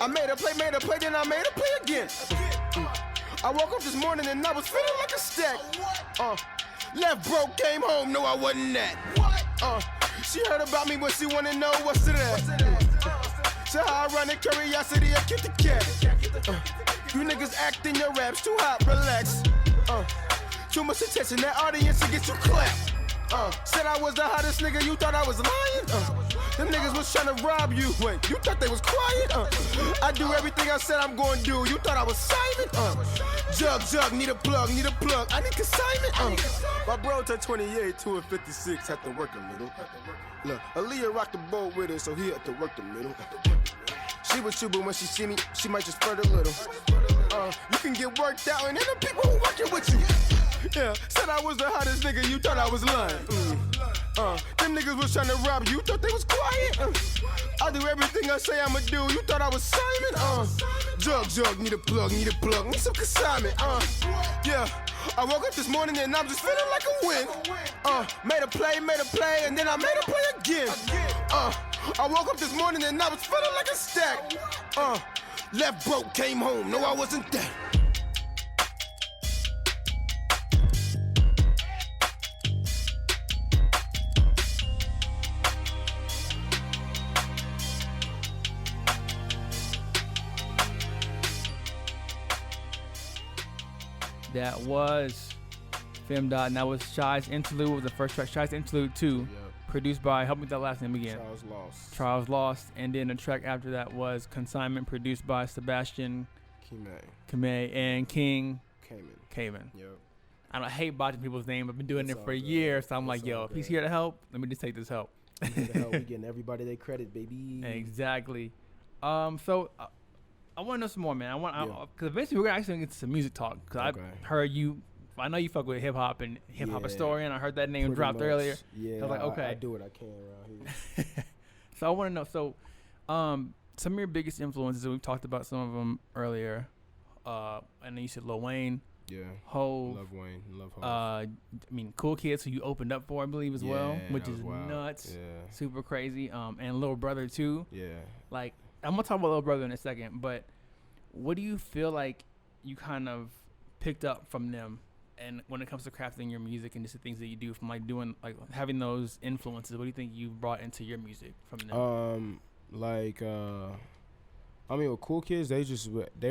I made a play, then I made a play again. I woke up this morning and I was feeling like a stack. Left broke, came home, no I wasn't that. She heard about me, but she wanna know what's to that. So how I run the curiosity, I keep the cat. You niggas acting your raps too hot, relax. Too much attention, that audience to get you clapped. Said I was the hottest nigga, you thought I was lying? Them niggas was tryna rob you, wait, you thought they was quiet? I do everything I said I'm gonna do, you thought I was Simon? Jug, need a plug, I need consignment. My bro turned 28, 2 and 56, had to work a little. Look, Aaliyah rocked the boat with her, so he had to work the middle. She was you, but when she see me, she might just flirt a little. You can get worked out, and then the people who working with you. Yeah, said I was the hottest nigga, you thought I was lying. Them niggas was trying to rob you, thought they was quiet. I do everything I say I'ma do, you thought I was Simon. Jug, need a plug, need some consignment. Yeah, I woke up this morning and I'm just feeling like a win. Made a play, and then I made a play again. I woke up this morning and I was feeling like a stack. Left broke, came home, no I wasn't that. That was Femdot, and that was Shy's Interlude, was the first track. Shy's Interlude 2, produced by, help me with that last name again. Charles Lost. And then the track after that was Consignment, produced by Sebastian Kime and King Cayman. Yep. I hate botching people's name. I've been doing it for years, so I'm like, yo, if he's here to help, let me just take this help. We getting everybody their credit, baby. Exactly. So I want to know some more, man. Because eventually we're actually going to get to some music talk. Because I heard you, I know you fuck with hip-hop and hip-hop historian. I heard that name dropped earlier. Yeah, so I was like, okay. I do what I can around here. So I want to know, some of your biggest influences, and we've talked about some of them earlier. I know you said Lil Wayne. Yeah. Hove. Love Wayne. Love Hove. I mean, Cool Kids, who you opened up for, I believe, as well, which is wild. nuts. Yeah. Super crazy. And Lil Brother, too. Yeah. Like, I'm going to talk about Lil Brother in a second, but what do you feel like you kind of picked up from them, and when it comes to crafting your music and just the things that you do, from like doing, like having those influences, what do you think you brought into your music from them? I mean, with Cool Kids, they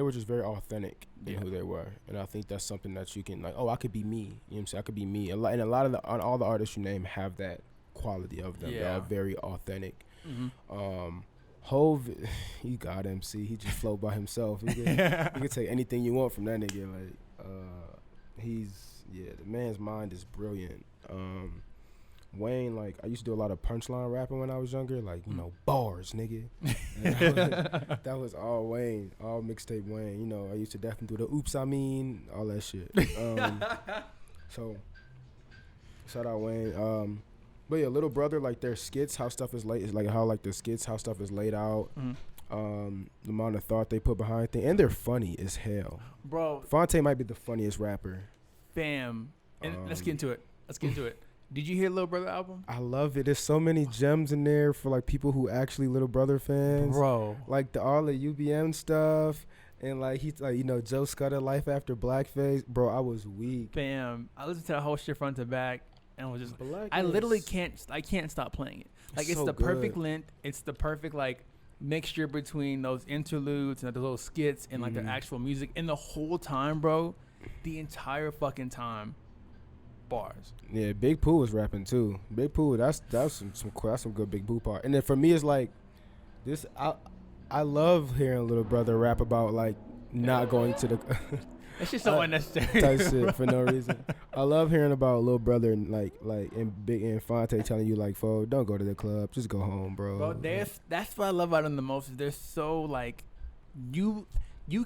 were just very authentic in who they were, and I think that's something that you can like. Oh, I could be me. You know what I'm saying? I could be me. And a lot of all the artists you name have that quality of them. They're all very authentic. Hove, he got MC. He just flow by himself. You can take anything you want from that nigga. Like, the man's mind is brilliant. Wayne, like, I used to do a lot of punchline rapping when I was younger, like, you know, bars, nigga. That was all Wayne, all mixtape Wayne. You know, I used to definitely do the oops, I mean, all that shit. So, shout out Wayne. But yeah, Little Brother, like, their skits, how stuff is laid, is like how, like, the skits, how stuff is laid out. The amount of thought they put behind things, and they're funny as hell. Bro. Fonte might be the funniest rapper. Fam. And let's get into it. Did you hear Little Brother album? I love it. There's so many gems in there for like people who actually Little Brother fans. Bro. Like all the UBM stuff. And like he's like, you know, Joe Scudder, Life After Blackface. Bro, I was weak. Bam. I listened to that whole shit front to back and was just Blackness. I literally can't stop playing it. Like it's so the good. perfect length. It's the perfect like mixture between those interludes and those little skits and like the actual music. And the whole time, bro, the entire fucking time. Bars. Yeah, Big Pooh was rapping too. Big Pooh, that's some good Big Pooh part. And then for me, it's like this. I love hearing Little Brother rap about like not going to the. It's just so unnecessary. Type shit for no reason. I love hearing about Little Brother and like and Big and Fonte telling you like, "Fo, don't go to the club, just go home, bro." Bro, that's what I love about them the most. Is they're so like, you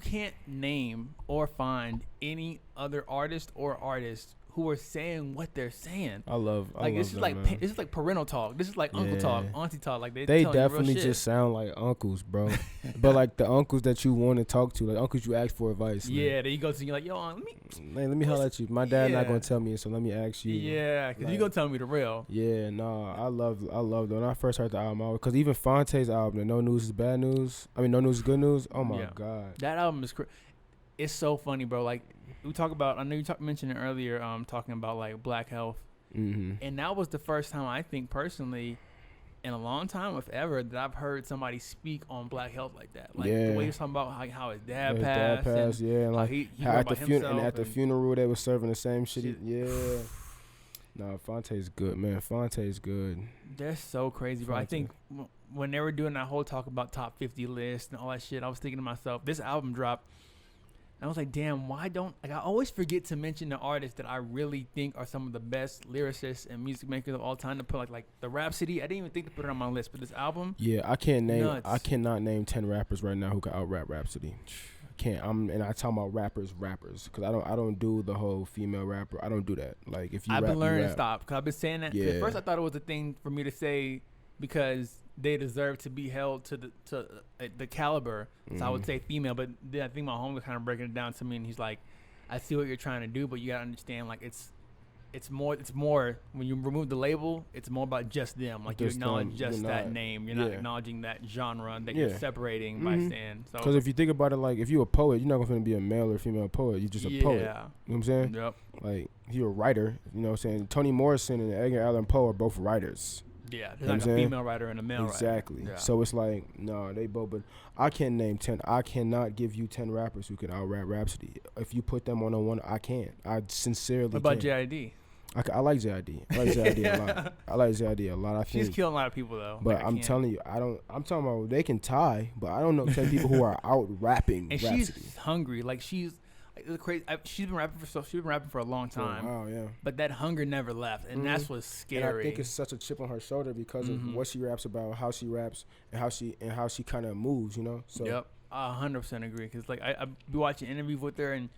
can't name or find any other artist or artist who are saying what they're saying. I love this is them, like man. This is like parental talk. This is like uncle talk, auntie talk. Like they definitely real just sound like uncles, bro. But like the uncles that you want to talk to, like uncles you ask for advice. Yeah, man. then you go to you like, yo, let me holler at you. My dad not gonna tell me, so let me ask you. Yeah, because like, you gonna tell me the real. Yeah, nah, I love when I first heard the album, because even Fonte's album, No News is Bad News. I mean, No News is Good News. Oh my god, that album is it's so funny, bro. Like we talk about, I know you mentioned it earlier, talking about like Black Health, and that was the first time I think personally, in a long time, if ever, that I've heard somebody speak on Black Health like that. Like the way he's talking about how his dad passed, and like he at the funeral they were serving the same shit. Yeah. Nah, Fonte's good, man. Fonte's good. They're so crazy, bro. I think when they were doing that whole talk about top 50 list and all that shit, I was thinking to myself, this album dropped. I was like, damn, why don't I always forget to mention the artists that I really think are some of the best lyricists and music makers of all time to put like the Rhapsody. I didn't even think to put it on my list, but this album. Yeah, I cannot name 10 rappers right now who can out rap Rhapsody. I can't. And I talk about rappers, because I don't do the whole female rapper. I don't do that. Like if you I've rap, been learning you to stop, because I've been saying that. Yeah. At first I thought it was a thing for me to say because they deserve to be held to the caliber. So I would say female, but then I think my homie was kind of breaking it down to me, and he's like, I see what you're trying to do, but you gotta understand, like it's more when you remove the label, it's more about just them. Like Just you acknowledge them. just You're that not- name. You're not acknowledging that genre that Yeah. you're separating by saying. So Because if you think about it, like if you're a poet, you're not gonna be a male or female poet. You're just a poet. You know what I'm saying? Yep. Like you're a writer. You know what I'm saying? Toni Morrison and Edgar Allan Poe are both writers. Yeah, there's You know like what I'm a saying? female writer and a male Exactly. writer. Yeah. So it's like, no, they both. But I can't name 10. I cannot give you 10 rappers who can out rap Rhapsody. If you put them on one, I can't. I sincerely. What about can't. JID? I like JID. I like JID a lot. I like JID a lot. I She's think. killing a lot of people though. But Like, I I'm can't. telling you, I'm talking about they can tie, but I don't know 10 people who are out rapping And Rhapsody. she's hungry. Like she's like, crazy. She's been rapping for a long time. Wow, yeah. But that hunger never left, and that's what's scary. And I think it's such a chip on her shoulder because of what she raps about, how she raps, and how she kind of moves, you know. So Yep, I 100% agree. Cause like I be watching interviews with her, and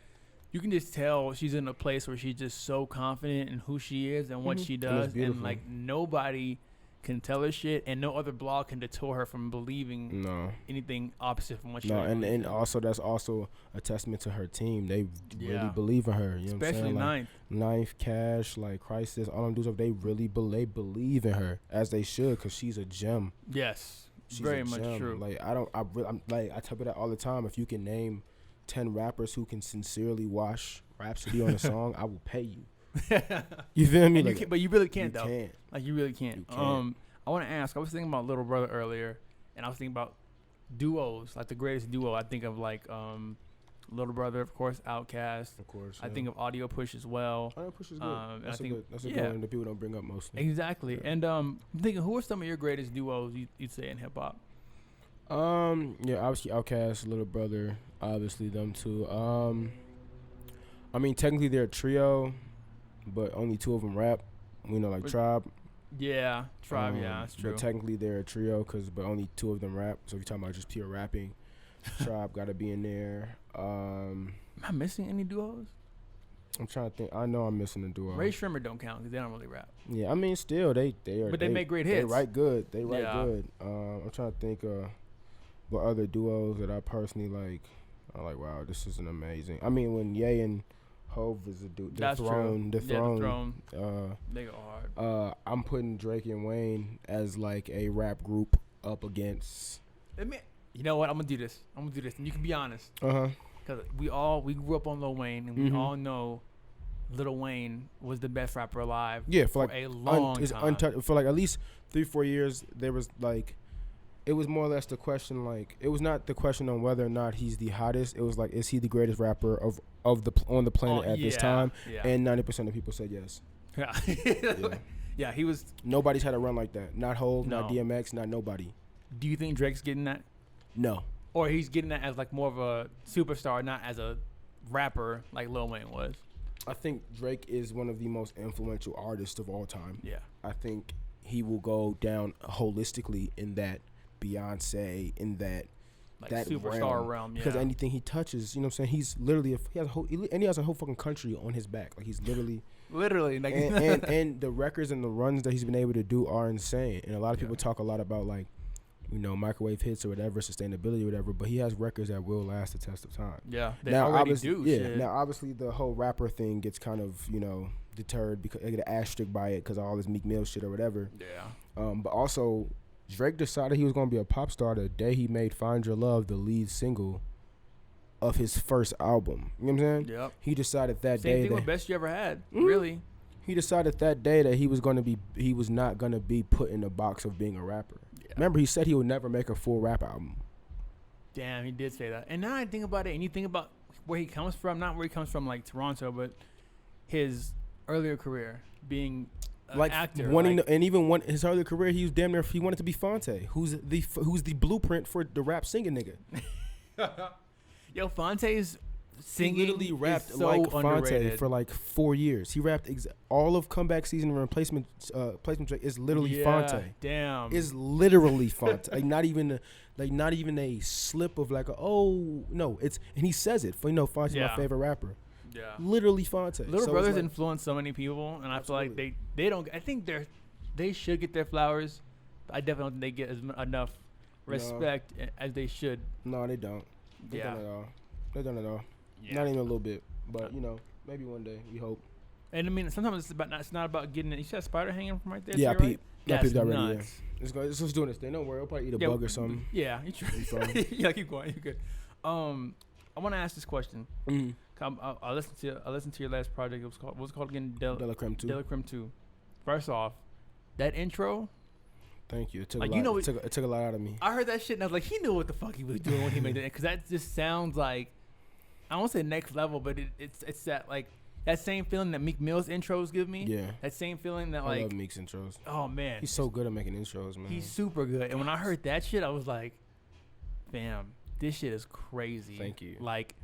you can just tell she's in a place where she's just so confident in who she is and what she does, and like nobody can tell her shit, and no other blog can deter her from believing anything opposite from what she and also that's also a testament to her team. They really believe in her. You know especially what I'm saying? Ninth, Cash, like Crisis, all them dudes. They really believe in her, as they should, because she's a gem. Yes, She's very much gem. true. Like I'm like I tell you that all the time. If you can name 10 rappers who can sincerely wash Rhapsody on a song, I will pay you. You feel me? Like, but you really can't though. Can't. Like you really can't. I want to ask. I was thinking about Little Brother earlier, and I was thinking about duos. Like the greatest duo, I think of like Little Brother, of course, Outkast. Of course. I think of Audio Push as well. Audio Push is good. That's a good one that people don't bring up mostly. Exactly. Yeah. And I'm thinking, who are some of your greatest duos you'd say in hip hop? Obviously Outkast, Little Brother, obviously them two. I mean, technically they're a trio, but only 2 of them rap. You know, like Tribe. Yeah, Tribe. Yeah, that's true. But technically they're a trio, but only 2 of them rap. So if you're talking about just pure rapping, Tribe got to be in there. Am I missing any duos? I'm trying to think. I know I'm missing a duo. Ray Shrimmer don't count because they don't really rap. Yeah, I mean, still they are. But they make great hits. They write good. Good. I'm trying to think what other duos that I personally like. I'm like, wow, this is an amazing. I mean, when Ye and Hove is a dude. That's true. The Throne. They go hard. I'm putting Drake and Wayne as like a rap group up against. You know what? I'm gonna do this, and you can be honest. Because we grew up on Lil Wayne, and we all know Lil Wayne was the best rapper alive. Yeah, for a long time. For like at least 3-4 years, there was like, it was more or less the question. Like, it was not the question on whether or not he's the hottest. It was like, is he the greatest rapper on the planet at this time? Yeah. And 90% of people said yes. Yeah. Yeah, he was. Nobody's had a run like that. Not Hov, No. not DMX, not nobody. Do you think Drake's getting that? No. Or he's getting that as like more of a superstar, not as a rapper like Lil Wayne was? I think Drake is one of the most influential artists of all time. Yeah. I think he will go down holistically in that Beyonce, in that Like that superstar realm, because yeah. anything he touches, you know what I'm saying, he's literally he has a whole fucking country on his back. Like, he's literally like and the records and the runs that he's been able to do are insane. And a lot of people talk a lot about, like, you know, microwave hits or whatever, sustainability or whatever, but he has records that will last the test of time. Yeah, they now, already do. Yeah. Shit. Now, obviously, the whole rapper thing gets kind of, you know, deterred because they get an asterisk by it because of all this Meek Mill shit or whatever. Yeah. But also, Drake decided he was going to be a pop star the day he made "Find Your Love" the lead single of his first album. You know what I'm saying? Yep. He decided that Same day thing that with Best You Ever Had. Really. he decided that day that he was not going to be put in the box of being a rapper. Yeah. Remember, he said he would never make a full rap album. Damn, he did say that. And now I think about it, and you think about where he comes from, not where he comes from, like Toronto, but his earlier career being an actor. His earlier career, he was damn near, he wanted to be Fonte, who's the blueprint for the rap singing nigga. Yo, Fonte's singing, he literally rapped is so like Fonte underrated. for like 4 years. He rapped all of Comeback Season and Replacement Drake is literally Fonte. Damn. Is literally Fonte. like not even a slip of like it's, and he says it. Fonte's my favorite rapper. Yeah. Literally Fonte. Little Brother's influenced so many people, and I feel like they don't. I think they should get their flowers. But I definitely don't think they get enough respect as they should. No, they don't. They don't at all. They don't at all. Yeah. Not even a little bit. But, you know, maybe one day. We hope. And I mean, sometimes it's not about getting it. You see that spider hanging from right there? Yeah, Pete. Yeah, Pete already. Yeah. It's just doing this thing. Don't worry. I'll probably eat a bug or something. Yeah, you try. Yeah, keep going. You're good. I want to ask this question. Mm-hmm. I listened to your last project. What was it called again? Delacreme 2. Delacreme 2. First off, that intro. Thank you. It took a lot. It took a lot out of me. I heard that shit and I was like, he knew what the fuck he was doing when he made it, because that just sounds like, I won't say next level, but it's that, like, that same feeling that Meek Mill's intros give me. Yeah. That same feeling that, like, I love Meek's intros. Oh man, he's so good at making intros, man. He's super good. And when I heard that shit, I was like, fam, this shit is crazy. Thank you. Like,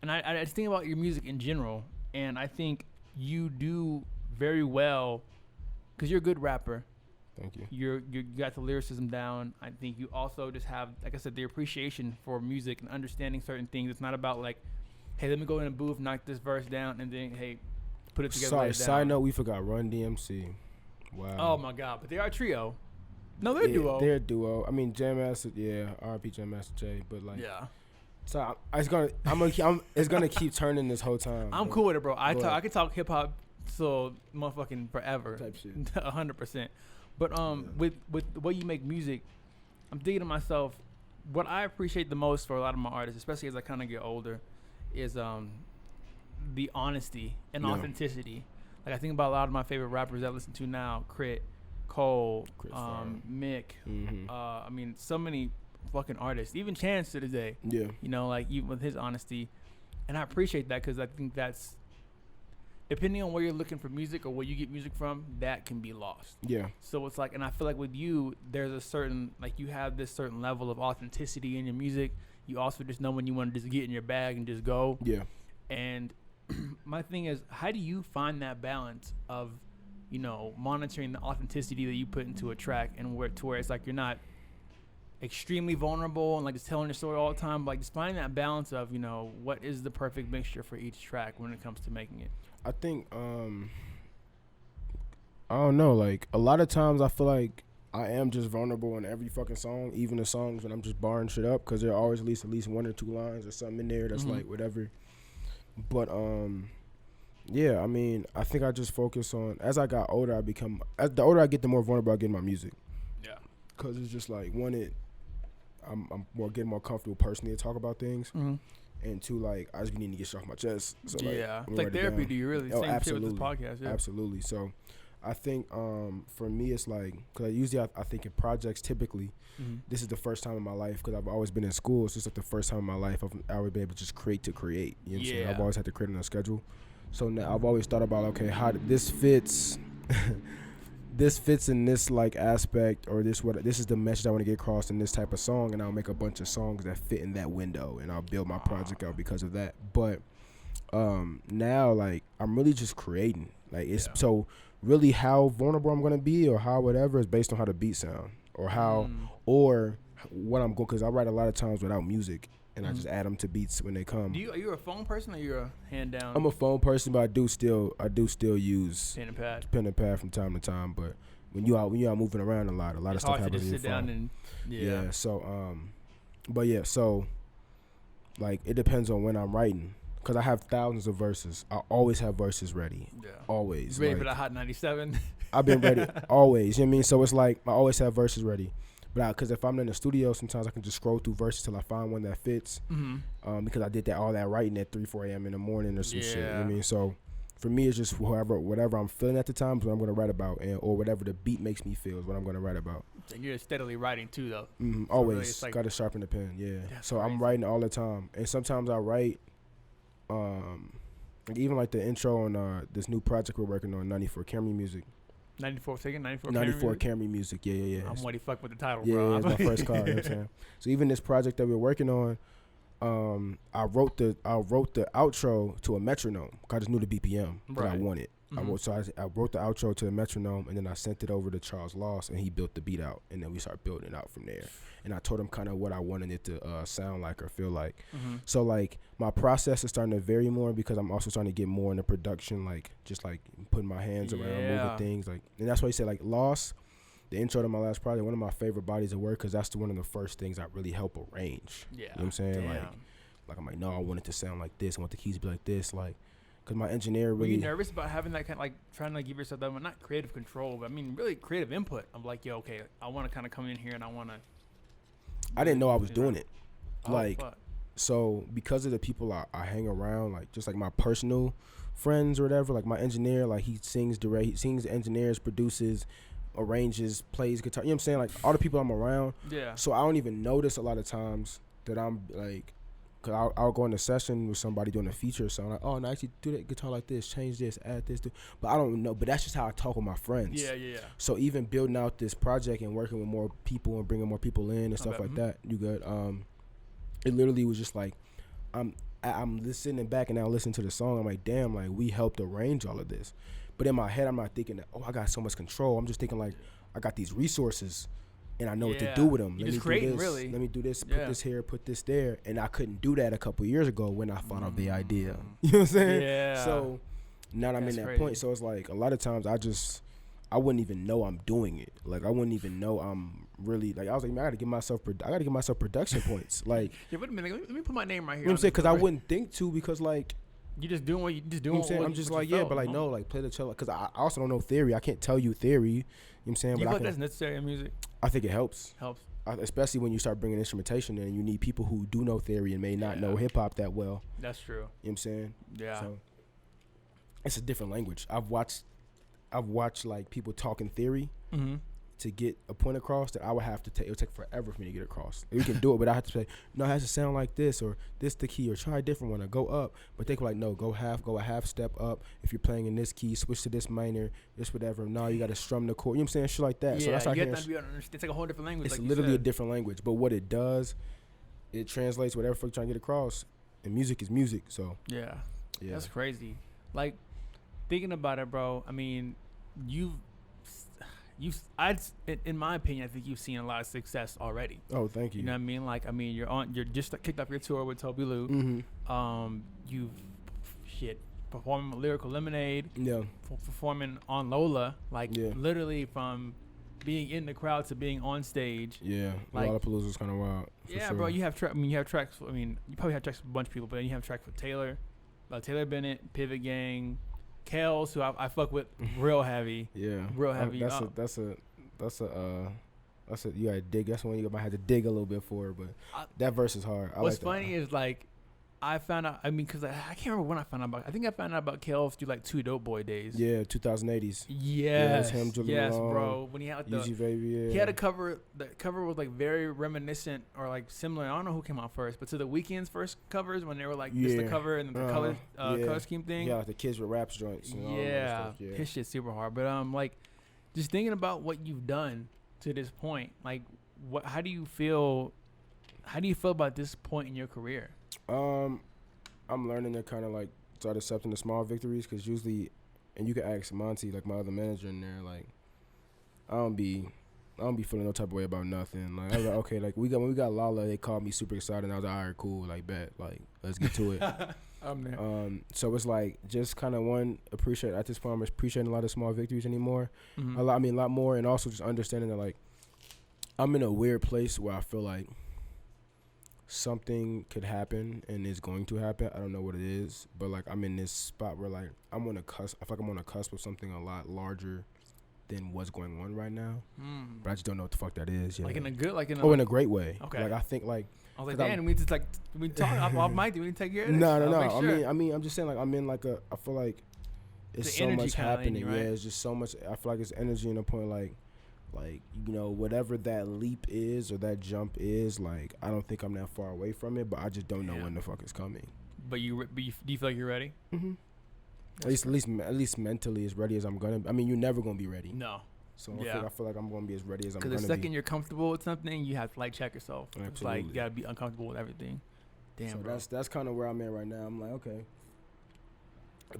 and I just think about your music in general, and I think you do very well because you're a good rapper. Thank you. You got the lyricism down. I think you also just have, like I said, the appreciation for music and understanding certain things. It's not about like, hey, let me go in a booth, knock this verse down, and then, hey, put it together. Sorry, side note, we forgot Run DMC. Wow. Oh my God, but they are a trio. No, they're a duo. They're a duo. I mean, Jam Master, R.I.P. Jam Master J, but like, yeah. So it's gonna keep turning this whole time. I'm cool with it, bro. I could talk hip hop so motherfucking forever. Type shit. 100%. But with the way you make music, I'm thinking to myself, what I appreciate the most for a lot of my artists, especially as I kind of get older, is the honesty and authenticity. Like, I think about a lot of my favorite rappers that I listen to now: Crit, Cole, Mick. Mm-hmm. I mean, so many fucking artists. Even Chance to this day. Yeah. You know, like, even with his honesty. And I appreciate that because I think that's, depending on where you're looking for music or where you get music from, that can be lost. Yeah. So it's like, and I feel like with you, there's a certain, like you have this certain level of authenticity in your music. You also just know when you want to just get in your bag and just go. Yeah. And my thing is, how do you find that balance of, you know, monitoring the authenticity that you put into a track and where it's like you're not extremely vulnerable and like just telling your story all the time, but like just finding that balance of, you know, what is the perfect mixture for each track when it comes to making it? I think I don't know, like a lot of times I feel like I am just vulnerable in every fucking song, even the songs when I'm just barring shit up, because there are always at least one or two lines or something in there that's like whatever. But yeah, I mean, I think I just focus on, as I got older, the older I get, the more vulnerable I get in my music. Yeah. Because it's just like, I'm getting more comfortable personally to talk about things. And two, like, I just need to get shit off my chest. So, yeah. It's like therapy to you, really. Oh, Same absolutely. shit with this podcast. Yeah. Absolutely. So I think for me, it's like, because I think in projects, typically, this is the first time in my life, because I've always been in school. So it's like the first time in my life I would be able to just create. You know what I'm saying? I've always had to create on a schedule. So now I've always thought about, okay, how this fits. This fits in this like aspect, or this is the message I want to get across in this type of song, and I'll make a bunch of songs that fit in that window, and I'll build my project out because of that. But now, like, I'm really just creating. Like, it's so really how vulnerable I'm gonna be or how whatever is based on how the beat sound or how or what I'm going, because I write a lot of times without music. And I just add them to beats when they come. Are you a phone person or you're a hand down? I'm a phone person, but I do still use pen and pad from time to time. But when you out moving around a lot of stuff happens in your phone. Down and yeah. So but yeah, so like it depends on when I'm writing, because I have thousands of verses. I always have verses ready. Yeah. Always. Ready for the Hot 97? I've been ready always. You know what I mean? So it's like I always have verses ready. But because if I'm in the studio, sometimes I can just scroll through verses till I find one that fits. Because I did all that writing at 3-4 a.m. in the morning or some shit. You know what I mean? So for me, it's just whatever I'm feeling at the time is what I'm going to write about, or whatever the beat makes me feel is what I'm going to write about. And you're steadily writing too, though. So always. Really, got to sharpen the pen, yeah. So crazy. I'm writing all the time. And sometimes I write, like even like the intro on this new project we're working on, 94 Camry Music. 94 Camry music. Yeah. I'm already fucked with the title, bro. Yeah, it's my first car. You know what I'm saying? So even this project that we're working on, I wrote the outro to a metronome. I just knew the BPM that I wanted. I wrote the outro to the metronome, and then I sent it over to Charles Loss, and he built the beat out, and then we started building it out from there. And I told him kind of what I wanted it to sound like or feel like. So like my process is starting to vary more, because I'm also starting to get more into production, like just like putting my hands around, moving things, like. And that's why he said like Loss, the intro to my last project, one of my favorite bodies of work, because that's one of the first things I really help arrange. Yeah, you know what I'm saying? Damn. Like I'm like, no, I want it to sound like this. I want the keys to be like this, like. Because my engineer really... Were you nervous about having that kind of, like, trying to give yourself that, not creative control, but I mean, really creative input of, like, yo, okay, I want to kind of come in here and I want to... I didn't know I was doing it. So because of the people I hang around, like, just, like, my personal friends or whatever, like, my engineer, like, he sings, engineers, produces, arranges, plays guitar, you know what I'm saying? Like, all the people I'm around. Yeah. So I don't even notice a lot of times that I'm, like... Cause I'll go in a session with somebody doing a feature, so I'm like, oh, no, actually do that guitar like this, change this, add this, but I don't know. But that's just how I talk with my friends. Yeah. So even building out this project and working with more people and bringing more people in and stuff like that, you good. It literally was just like, I'm listening back and now listening to the song. I'm like, damn, like we helped arrange all of this. But in my head, I'm not thinking that, oh, I got so much control. I'm just thinking like, I got these resources. And I know what to do with them. Let me do this. Really. Let me do this. Put this here. Put this there. And I couldn't do that a couple years ago when I thought of the idea. You know what I'm saying? Yeah. So now I'm in that point. So it's like a lot of times I wouldn't even know I'm doing it. Like I wouldn't even know I'm really like I was like, man, I gotta give myself production points. Like wait a minute. Let me put my name right here. You know what I'm saying? Because I wouldn't think to, because like. You just doing what you just doing. You know what I'm saying? I'm just like, yeah, but like no, like play the cello, because I also don't know theory. I can't tell you theory. You know what I'm saying? Do you feel like that's necessary in music? I think it helps. Especially when you start bringing instrumentation in, and you need people who do know theory and may not know hip hop that well. That's true. You know what I'm saying? Yeah. So it's a different language. I've watched like people talking theory to get a point across that I would have to take. It would take forever for me to get across. We can do it, but I have to say, no, it has to sound like this, or this the key, or try a different one, or go up. But they were like, no, go a half step up. If you're playing in this key, switch to this minor, this whatever. No, you got to strum the chord. You know what I'm saying? Shit like that. Yeah, so that's how you have to be able to understand. It's like a whole different language. It's like literally a different language. But what it does, it translates whatever fuck you're trying to get across. And music is music. So yeah, that's crazy. Like, thinking about it, bro. I mean, in my opinion, I think you've seen a lot of success already. Oh, thank you. You know what I mean? Like, I mean, you're just kicked off your tour with ToBi LoU. Mm-hmm. You've performing with Lyrical Lemonade. Yeah. Performing on Lola, like literally from being in the crowd to being on stage. Yeah, like, Lollapalooza is kind of wild. Yeah, sure. bro. You have tracks. I mean, you probably have tracks with a bunch of people, but then you have tracks with Taylor Bennett, Pivot Gang, Kels, who I fuck with real heavy. Yeah, real heavy. That's a you gotta dig. That's one you might have to dig a little bit for, but that verse is hard. What's funny is like I found out. I mean, because I can't remember when I found out about. I think I found out about Kels through like 2 Dope Boy days. Yeah, 2080s. Yes, him, yes, bro. When he had the Easy Baby, yeah. He had a cover. The cover was like very reminiscent or like similar. I don't know who came out first, but to the Weeknd's first covers when they were like this the cover and the color scheme thing. Yeah, like the Kids with Raps joints. And all that stuff. His shit's super hard. But like, just thinking about what you've done to this point, like, how do you feel? How do you feel about this point in your career? I'm learning to kind of like start accepting the small victories, because usually, and you can ask Monty, like my other manager in there, like I don't be feeling no type of way about nothing. Like I was like, okay, like when we got Lala, they called me super excited, and I was like, all right, cool, like bet, like let's get to it. So it's like just kind of at this point I'm appreciating a lot of small victories anymore. Mm-hmm. A lot more, and also just understanding that like I'm in a weird place where I feel like something could happen and is going to happen. I don't know what it is, but like I'm in this spot where like I'm on a cusp. I feel like I'm on a cusp of something a lot larger than what's going on right now. But I just don't know what the fuck that is. Yeah. Like in a good, like in a in a great way. Okay. Like I think like I was like, damn, we just like we talk off mic. Do we take your No. Sure. I mean, I'm just saying like I'm in like I feel like it's so much happening. You, right? Yeah, it's just so much. I feel like it's energy in a point like you know, whatever that leap is or that jump is, like I don't think I'm that far away from it, but I just don't know when the fuck it's coming. But do you feel like you're ready? Mm-hmm. At least mentally as ready as I'm gonna. I mean, you're never gonna be ready. No. So I feel like I'm gonna be as ready as I'm gonna be. Because the second you're comfortable with something, you have to like check yourself. Absolutely. It's like you gotta be uncomfortable with everything. Damn, so bro. that's kind of where I'm at right now. I'm like, okay,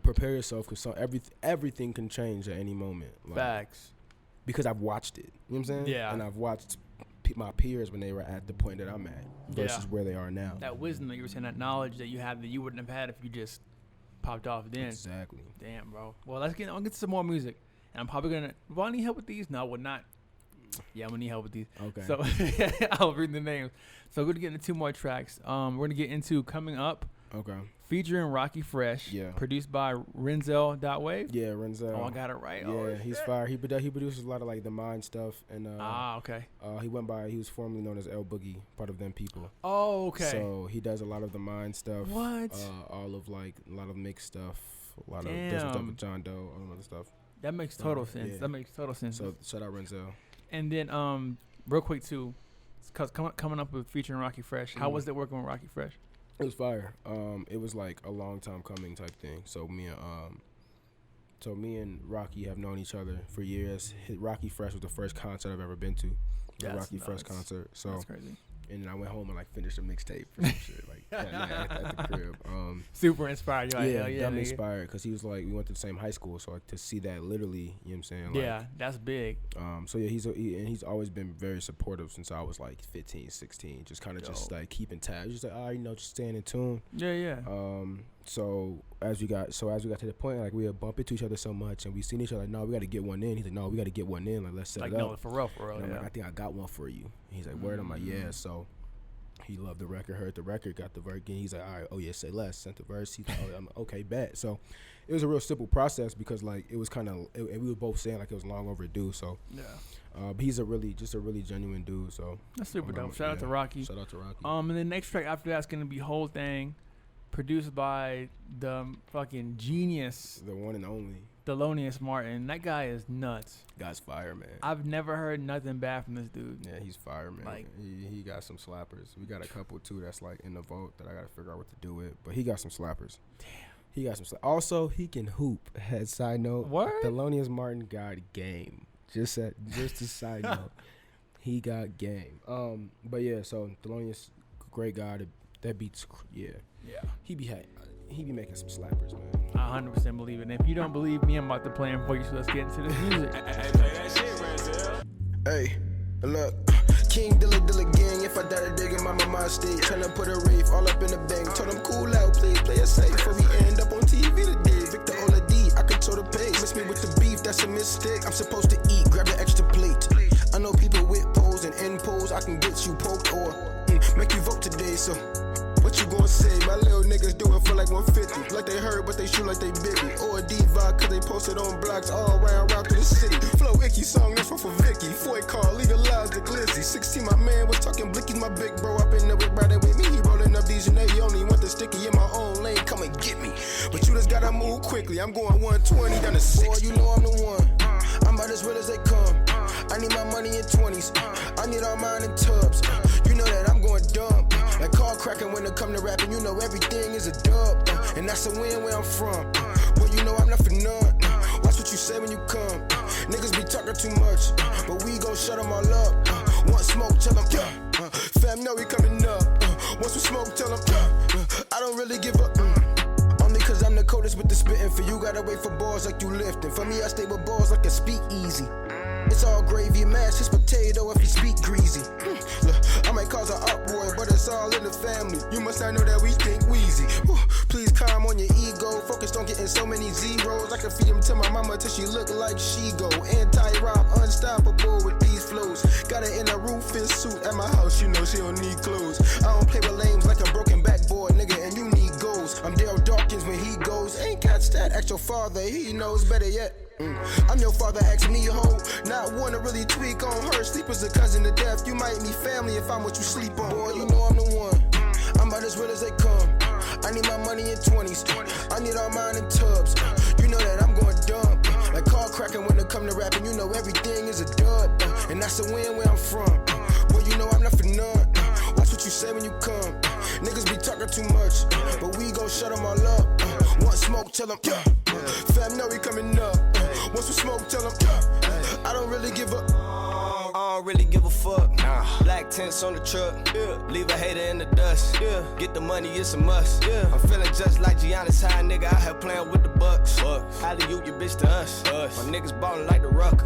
prepare yourself, because everything can change at any moment. Like, Facts. Because I've watched it. You know what I'm saying? Yeah. And I've watched my peers when they were at the point that I'm at versus where they are now. That wisdom that you were saying, that knowledge that you have that you wouldn't have had if you just popped off then. Exactly. Damn, bro. Well, I'll get to some more music. And I'm probably going to... Will I need help with these? No, I would not. Yeah, I'm going to need help with these. Okay. So I'll read the names. So we're going to get into 2 more tracks. We're going to get into Coming Up. Okay. Featuring Rocky Fresh. Yeah. Produced by Renzel.Wave. Yeah, Renzel. Oh, I got it right. Yeah, he's fire. He produces a lot of like the Mind stuff, and okay. He was formerly known as L Boogie, part of them people. Oh, okay. So he does a lot of the Mind stuff. What? All of like a lot of mixed stuff, a lot Damn. of does stuff with John Doe, all that other stuff. That makes total sense. Yeah. That makes total sense. So shout out Renzel. And then real quick too, cause coming up with featuring Rocky Fresh. How was it working with Rocky Fresh? It was fire. It was like a long time coming type thing. So me and Rocky have known each other for years. Rocky Fresh was the first concert I've ever been to. The Rocky Fresh concert. So that's crazy. And then I went home and like finished a mixtape or some shit like that night at the crib. Super inspired. You're like, hell yeah, dumb inspired, because he was like, we went to the same high school, so like to see that literally, you know what I'm saying? Like, yeah, that's big. So yeah, he's always been very supportive since I was like 15, 16. Just kind of just like keeping tabs, just like just staying in tune. Yeah. So as we got to the point, like we would bump into each other so much, and we seen each other like, no, we got to get one in. He's like, no, we got to get one in. Like let's set it up. No, for real. And I'm like, I think I got one for you. And he's like, word. I'm like, yeah. So he loved the record, heard the record, got the verse. He's like, all right, oh yeah, say less. Sent the verse. He's like, oh, I'm okay, bet. So it was a real simple process, because like it was kind of, and we were both saying like it was long overdue. So yeah. But he's a really genuine dude. So that's super dope. Shout out to Rocky. Shout out to Rocky. And the next track after that's gonna be Whole Thing, produced by the fucking genius, the one and only Thelonious Martin. That guy is nuts. Guy's fire, man. I've never heard nothing bad from this dude. Yeah, he's fire, man. Like, he got some slappers. We got a couple too that's like in the vote that I gotta figure out what to do with. But he got some slappers. Damn. He got some. Also, he can hoop. As side note, what? Thelonious Martin got game. Just a side note, he got game. But yeah, so Thelonious, great guy. That beats, yeah. He be making some slappers, man. I 100% believe it. And if you don't believe me, I'm about to play him for you. So let's get into this music. Hey, play that shit, Renzel. Hey, look. King Dilla gang, if I die today, in my mama state. Tryna put a rave all up in the bank. Told him cool out, please play it safe. Before we end up on TV today. Victor Ola D, I control the pace. Miss me with the beef, that's a mistake. I'm supposed to eat, grab the extra plate. I know people with pose and in pose, I can get you poked or make you vote today, so. What you gon' say? My little niggas do it for like 150. Like they heard, but they shoot like they biggie. Or a diva, cause they posted on blogs all around through the city. Flow icky song, that's one for Vicky. Foy call, legalize the glizzy. 16, my man was talking blicky. My big bro up in the whip riding with me. He rolling up these and they only want the sticky in my own lane. Come and get me. But you just gotta move quickly. I'm going 120 down to 6. Boy, you know I'm the one. I'm about as real as they come. I need my money in 20s. I need all mine in tubs. You know that I'm going dumb. Like car cracking when it come to rapping, you know everything is a dub. And that's a win where I'm from. Boy, you know I'm not for none. Watch what you say when you come. Niggas be talking too much, but we gon' shut them all up. Want smoke, tell them, fam, know we coming up. Once we smoke, tell them, I don't really give up. Only cause I'm the coldest with the spitting. For you, gotta wait for balls like you lifting. For me, I stay with balls like a speak easy. It's all gravy, mashed his potato if you speak greasy. Look, I might cause an uproar, but it's all in the family. You must not know that we think wheezy. Please calm on your ego, focused on getting so many zeros. I can feed them to my mama till she look like she go. Anti-rob, unstoppable with these flows. Got her in a roofing suit at my house, you know she don't need clothes. I don't play with lames like a broken backboard, nigga, and you need goals. I'm Daryl Dawkins when he goes. Ain't got stat, ask your father, he knows better yet. I'm your father, ask me a hoe. Not one to really tweak on her. Sleep is a cousin to death. You might need family if I'm what you sleep on. Boy, you know I'm the one. I'm about as real as they come. I need my money in 20s. I need all mine in tubs. You know that I'm going dumb. Like car cracking when it come to rapping. You know everything is a dub. And that's a win where I'm from. Boy, you know I'm not for none. Watch what you say when you come. Niggas be talking too much, but we gon' shut them all up. Want smoke, tell them, fam, know we coming up. Once we smoke, tell them, I don't really give up. I don't really give a fuck. Nah. Black tents on the truck. Yeah. Leave a hater in the dust. Yeah. Get the money, it's a must. Yeah. I'm feeling just like Giannis high, nigga. Out here playing with the Bucks. Alley you your bitch to us. My niggas ballin' like the Ruck.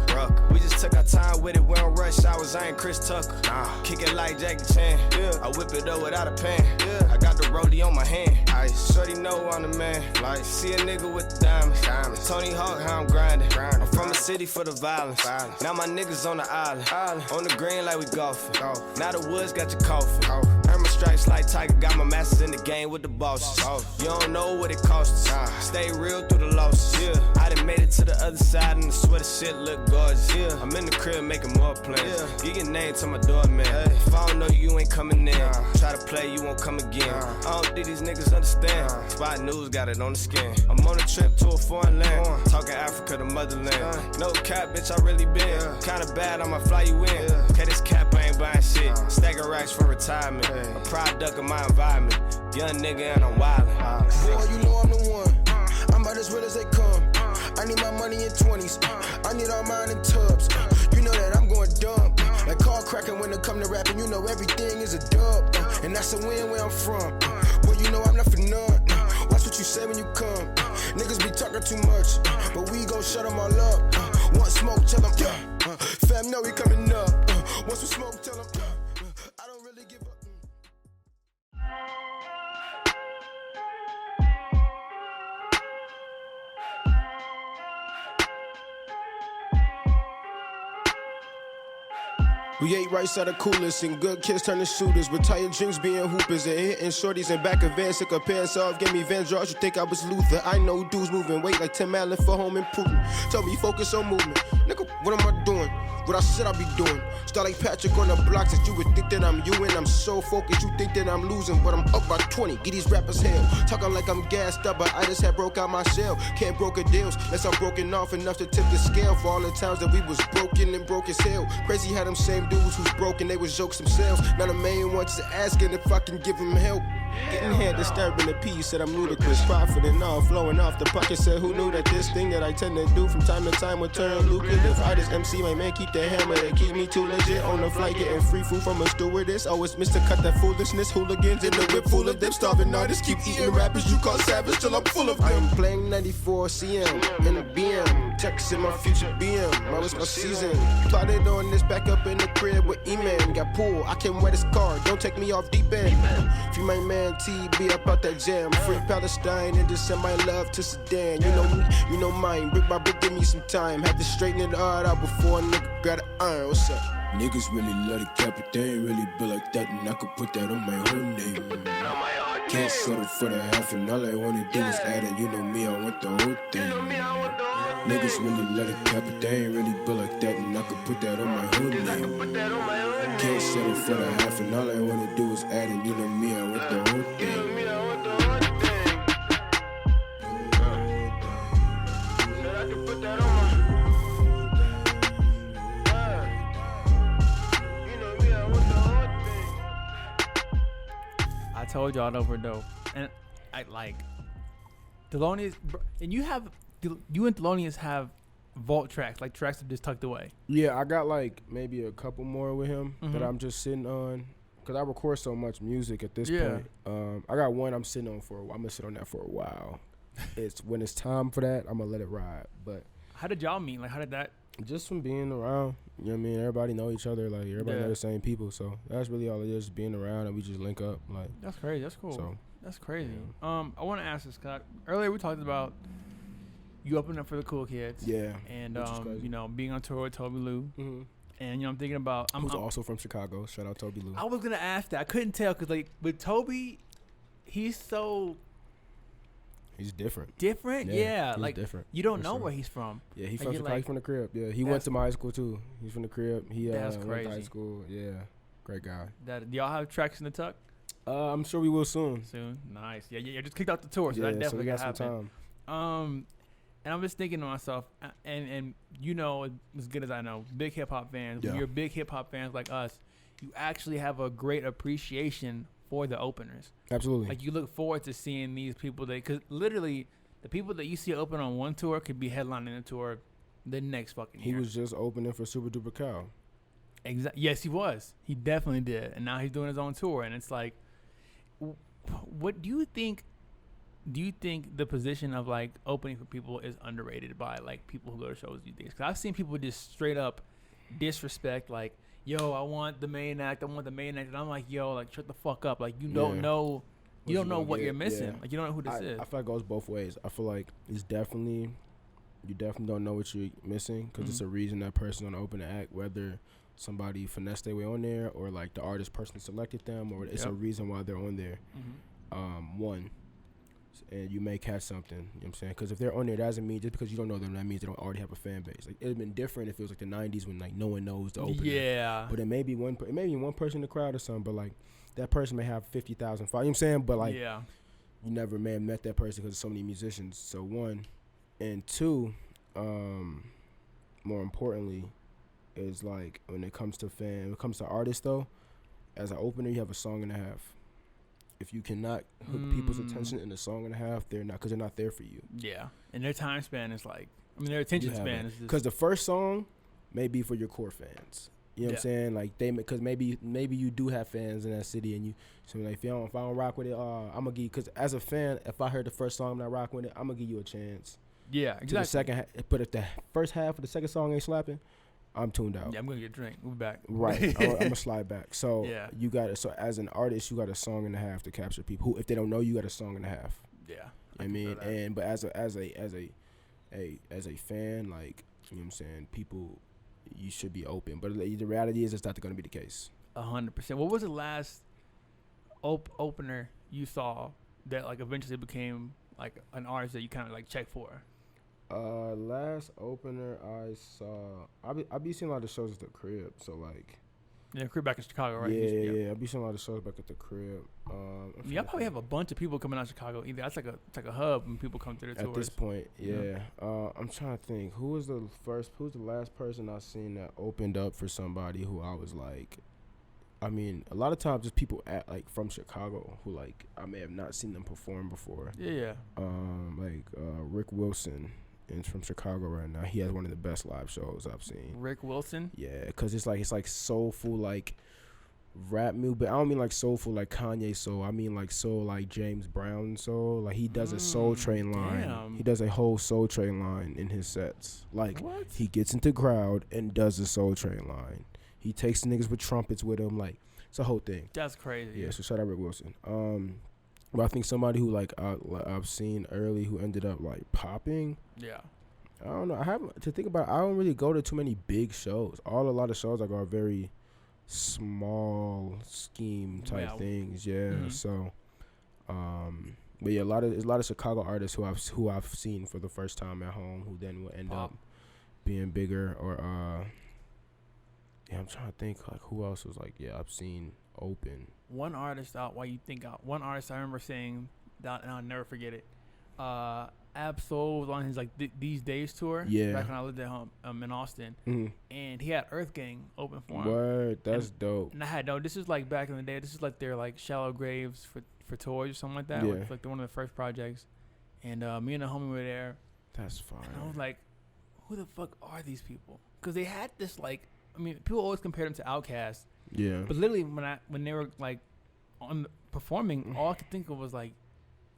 We just took our time with it. We don't rush hours. I ain't Chris Tucker. Nah. Kick it like Jackie Chan. Yeah. I whip it up without a pan. Yeah. I got the rollie on my hand. Ice. Shorty know I'm the man. Like see a nigga with the diamonds. Tony Hawk, how I'm grinding. I'm from the city for the violence. Now my niggas on the island. On the green like we golfing. Now the woods got you coughing. Earn my stripes like Tiger. Got my masters in the game with the bosses. You don't know what it costs us. Stay real through the losses. Yeah. I done made it to the other side and the sweater shit look gorgeous. Yeah. I'm in the crib making more plans. Give your name to my doorman. If I don't know you ain't coming in. Try to play, you won't come again. I don't think these niggas understand. Spot News got it on the skin. I'm on a trip to a foreign land. Talking Africa, the motherland. No cap, bitch, I really been. Kinda bad, I'ma fly you in. Okay, this cap, I ain't buying shit. Stacking racks for retirement. A product of my environment. Young nigga and I'm wildin'. Boy, you know I'm the one. I'm about as real as they come. I need my money in 20s. I need all mine in tubs. You know that I'm going dumb. Like car cracking when it come to rapping. You know everything is a dub. And that's a win where I'm from. Boy, you know I'm not for none. Watch what you say when you come. Niggas be talking too much, but we gon' shut them all up. Want smoke, tell them, fam, know we coming up. Once we smoke, tell them, I don't really give up. We ate right side of coolest and good kids turning shooters. Retired drinks being hoopers and hitting shorties in back of vans. Took a pants off, gave me Van Draws. You think I was Luther? I know dudes moving weight like Tim Allen for home improvement. Told me focus on movement. Nigga, what am I doing? what I said I'd be doing. Start like Patrick on the blocks that you would think that I'm you and I'm so focused you think that I'm losing, but I'm up by 20. Get these rappers hell. Talking like I'm gassed up, but I just had broke out my shell. Can't broker deals unless I'm broken off enough to tip the scale for all the times that we was broken and broke as hell. Crazy how them same dudes who's broken, they was jokes themselves. Now the main ones just asking if I can give them help. Getting here disturbing the P, said I'm ludicrous. Profiting off, flowing off the pocket. Said who knew that this thing that I tend to do from time to time would turn lucrative. I just MC my man, keep the hammer that keep me too legit. On the flight, getting free food from a stewardess. Always miss to cut that foolishness. Hooligans in the whip full of them. Starving artists keep eating rappers you call savage till I'm full of them. I'm playing 94 CM in a BM. Texting my future BM. Now it's my season. Plotted on this back up in the crib with E-Man. Got pulled, I can't wear this car. Don't take me off deep end. Free my man TB up out that jam. Free Palestine and just send my love to Sudan. You know me, you know mine. Brick by brick, give me some time. Had to straighten it all out before a nigga got an iron. What's up? Niggas really love the cap, but they ain't really built like that, and I could put that on my whole name. Can't settle for the half, and all I wanna do is add it. You know me, I want the whole thing. Niggas really love the cap, but they ain't really built like that, and I could put that on my whole name. Can't settle for the half, and all I wanna do is add it. You know me, I want the whole thing. I told y'all over dope, and I like Thelonious, and you and Thelonious have vault tracks, like tracks that are just tucked away. Yeah, I got like maybe a couple more with him that I'm just sitting on, cause I record so much music at this point. I got one I'm sitting on for a while. I'm gonna sit on that for a while. It's when it's time for that, I'm gonna let it ride. But how did y'all meet? Like, how did that? Just from being around, you know what I mean? Everybody know each other, like everybody know the same people. So that's really all it is, being around, and we just link up. Like, that's crazy. That's cool. So, that's crazy. Yeah. I want to ask this, Scott. Earlier we talked about you opening up for the Cool Kids. Yeah. And you know, being on tour with ToBi LoU. And you know, I'm thinking about who's also from Chicago. Shout out ToBi LoU. I was gonna ask that. I couldn't tell because like with Toby, he's so. He's different. Different? Yeah. He's Like, different. You don't know where he's from. Yeah, he's like from Chicago. He's from the crib. Yeah, he went to my high school, too. He's from the crib. He that's went crazy. to high school. Yeah, great guy. Do y'all have tracks in the tuck? I'm sure we will soon. Soon. Nice. Yeah, you just kicked out the tour, so yeah, that definitely so we got gotta some happen. time. And I'm just thinking to myself, and you know as good as I know, big hip-hop fans, when Yeah. you're big hip-hop fans like us, you actually have a great appreciation for the openers. Absolutely. Like, you look forward to seeing these people because literally the people that you see open on one tour could be headlining a tour the next fucking year. He was just opening for Super Duper Cow. Yes, he was. He definitely did. And now he's doing his own tour. And it's like, what do you think? Do you think the position of like opening for people is underrated by like people who go to shows these days? Because I've seen people just straight up disrespect, like, yo, I want the main act. And I'm like, yo, like, shut the fuck up. Like, you don't know. You don't know what you're missing. Like, you don't know who this is. I feel like it goes both ways. I feel like you definitely don't know what you're missing because it's a reason that person on the open act, whether somebody finessed their way on there or like the artist personally selected them, or it's a reason why they're on there. One, and you may catch something, you know what I'm saying? Because if they're on there, that doesn't mean just because you don't know them, that means they don't already have a fan base. Like, it'd been different if it was like the 90s when like no one knows the opener. Yeah. But it may be one person in the crowd or something, but like that person may have 50,000 followers, you know what I'm saying? But like, you never may have met that person because of so many musicians. So one, and two, more importantly, is like when it comes to artists though, as an opener, you have a song and a half. If you cannot hook people's attention in a song and a half, they're not there for you. Yeah, and their time span is like, their attention span is just, because the first song may be for your core fans. You know what I'm saying? Like because maybe you do have fans in that city, and so like if I don't rock with it, I'm gonna give you, because as a fan, if I heard the first song and I rock with it, I'm gonna give you a chance. Yeah, exactly. To the second, but if the first half of the second song ain't slapping, I'm tuned out. Yeah, I'm gonna get a drink. We'll be back. Right, I'm gonna slide back. So you got it. So as an artist, you got a song and a half to capture people who, if they don't know, you got a song and a half. Yeah, I mean, but as a fan, like, you know what I'm saying, people, you should be open. But the reality is, it's not going to be the case. 100%. What was the last opener you saw that like eventually became like an artist that you kind of like check for? Last opener I saw, I be seeing a lot of shows at the crib. So like, Yeah, crib back in Chicago, right? yeah. I be seeing a lot of shows back at the crib. Y'all probably have a bunch of people coming out of Chicago. Either that's like a hub when people come to the tours. At this point, yeah. I'm trying to think. Who's the last person I seen that opened up for somebody who I was like, I mean, a lot of times just people like from Chicago who like I may have not seen them perform before. Yeah. Like Rick Wilson is from Chicago right now. He has one of the best live shows I've seen. Rick Wilson? Yeah, because it's like soulful like rap music, but I don't mean like soulful like Kanye soul. I mean like soul like James Brown soul. Like he does a Soul Train line. Damn. He does a whole Soul Train line in his sets. Like What? he gets into crowd and does a Soul Train line. He takes niggas with trumpets with him. Like it's a whole thing. That's crazy. Yeah, so shout out Rick Wilson. But I think somebody who like I've seen early who ended up like popping. Yeah. I don't know. I haven't to think about. I don't really go to too many big shows. A lot of shows I go are very small scheme type things. Yeah. Mm-hmm. So, but yeah, there's a lot of Chicago artists who I've seen for the first time at home who then will end up being bigger or yeah, I'm trying to think like who else was like I've seen open. One artist one artist I remember saying that, and I'll never forget it. Absol was on his like These Days tour. Yeah. Back when I lived at home in Austin, and he had Earth Gang open for him. Word, that's dope. And I had this is like back in the day. This is like their like Shallow Graves for toys or something like that. Yeah. Like one of the first projects, and me and the homie were there. That's fine. And I was like, who the fuck are these people? Because they had this like, I mean, people always compare them to Outkast. Yeah. But literally, when they were like on performing, all I could think of was like,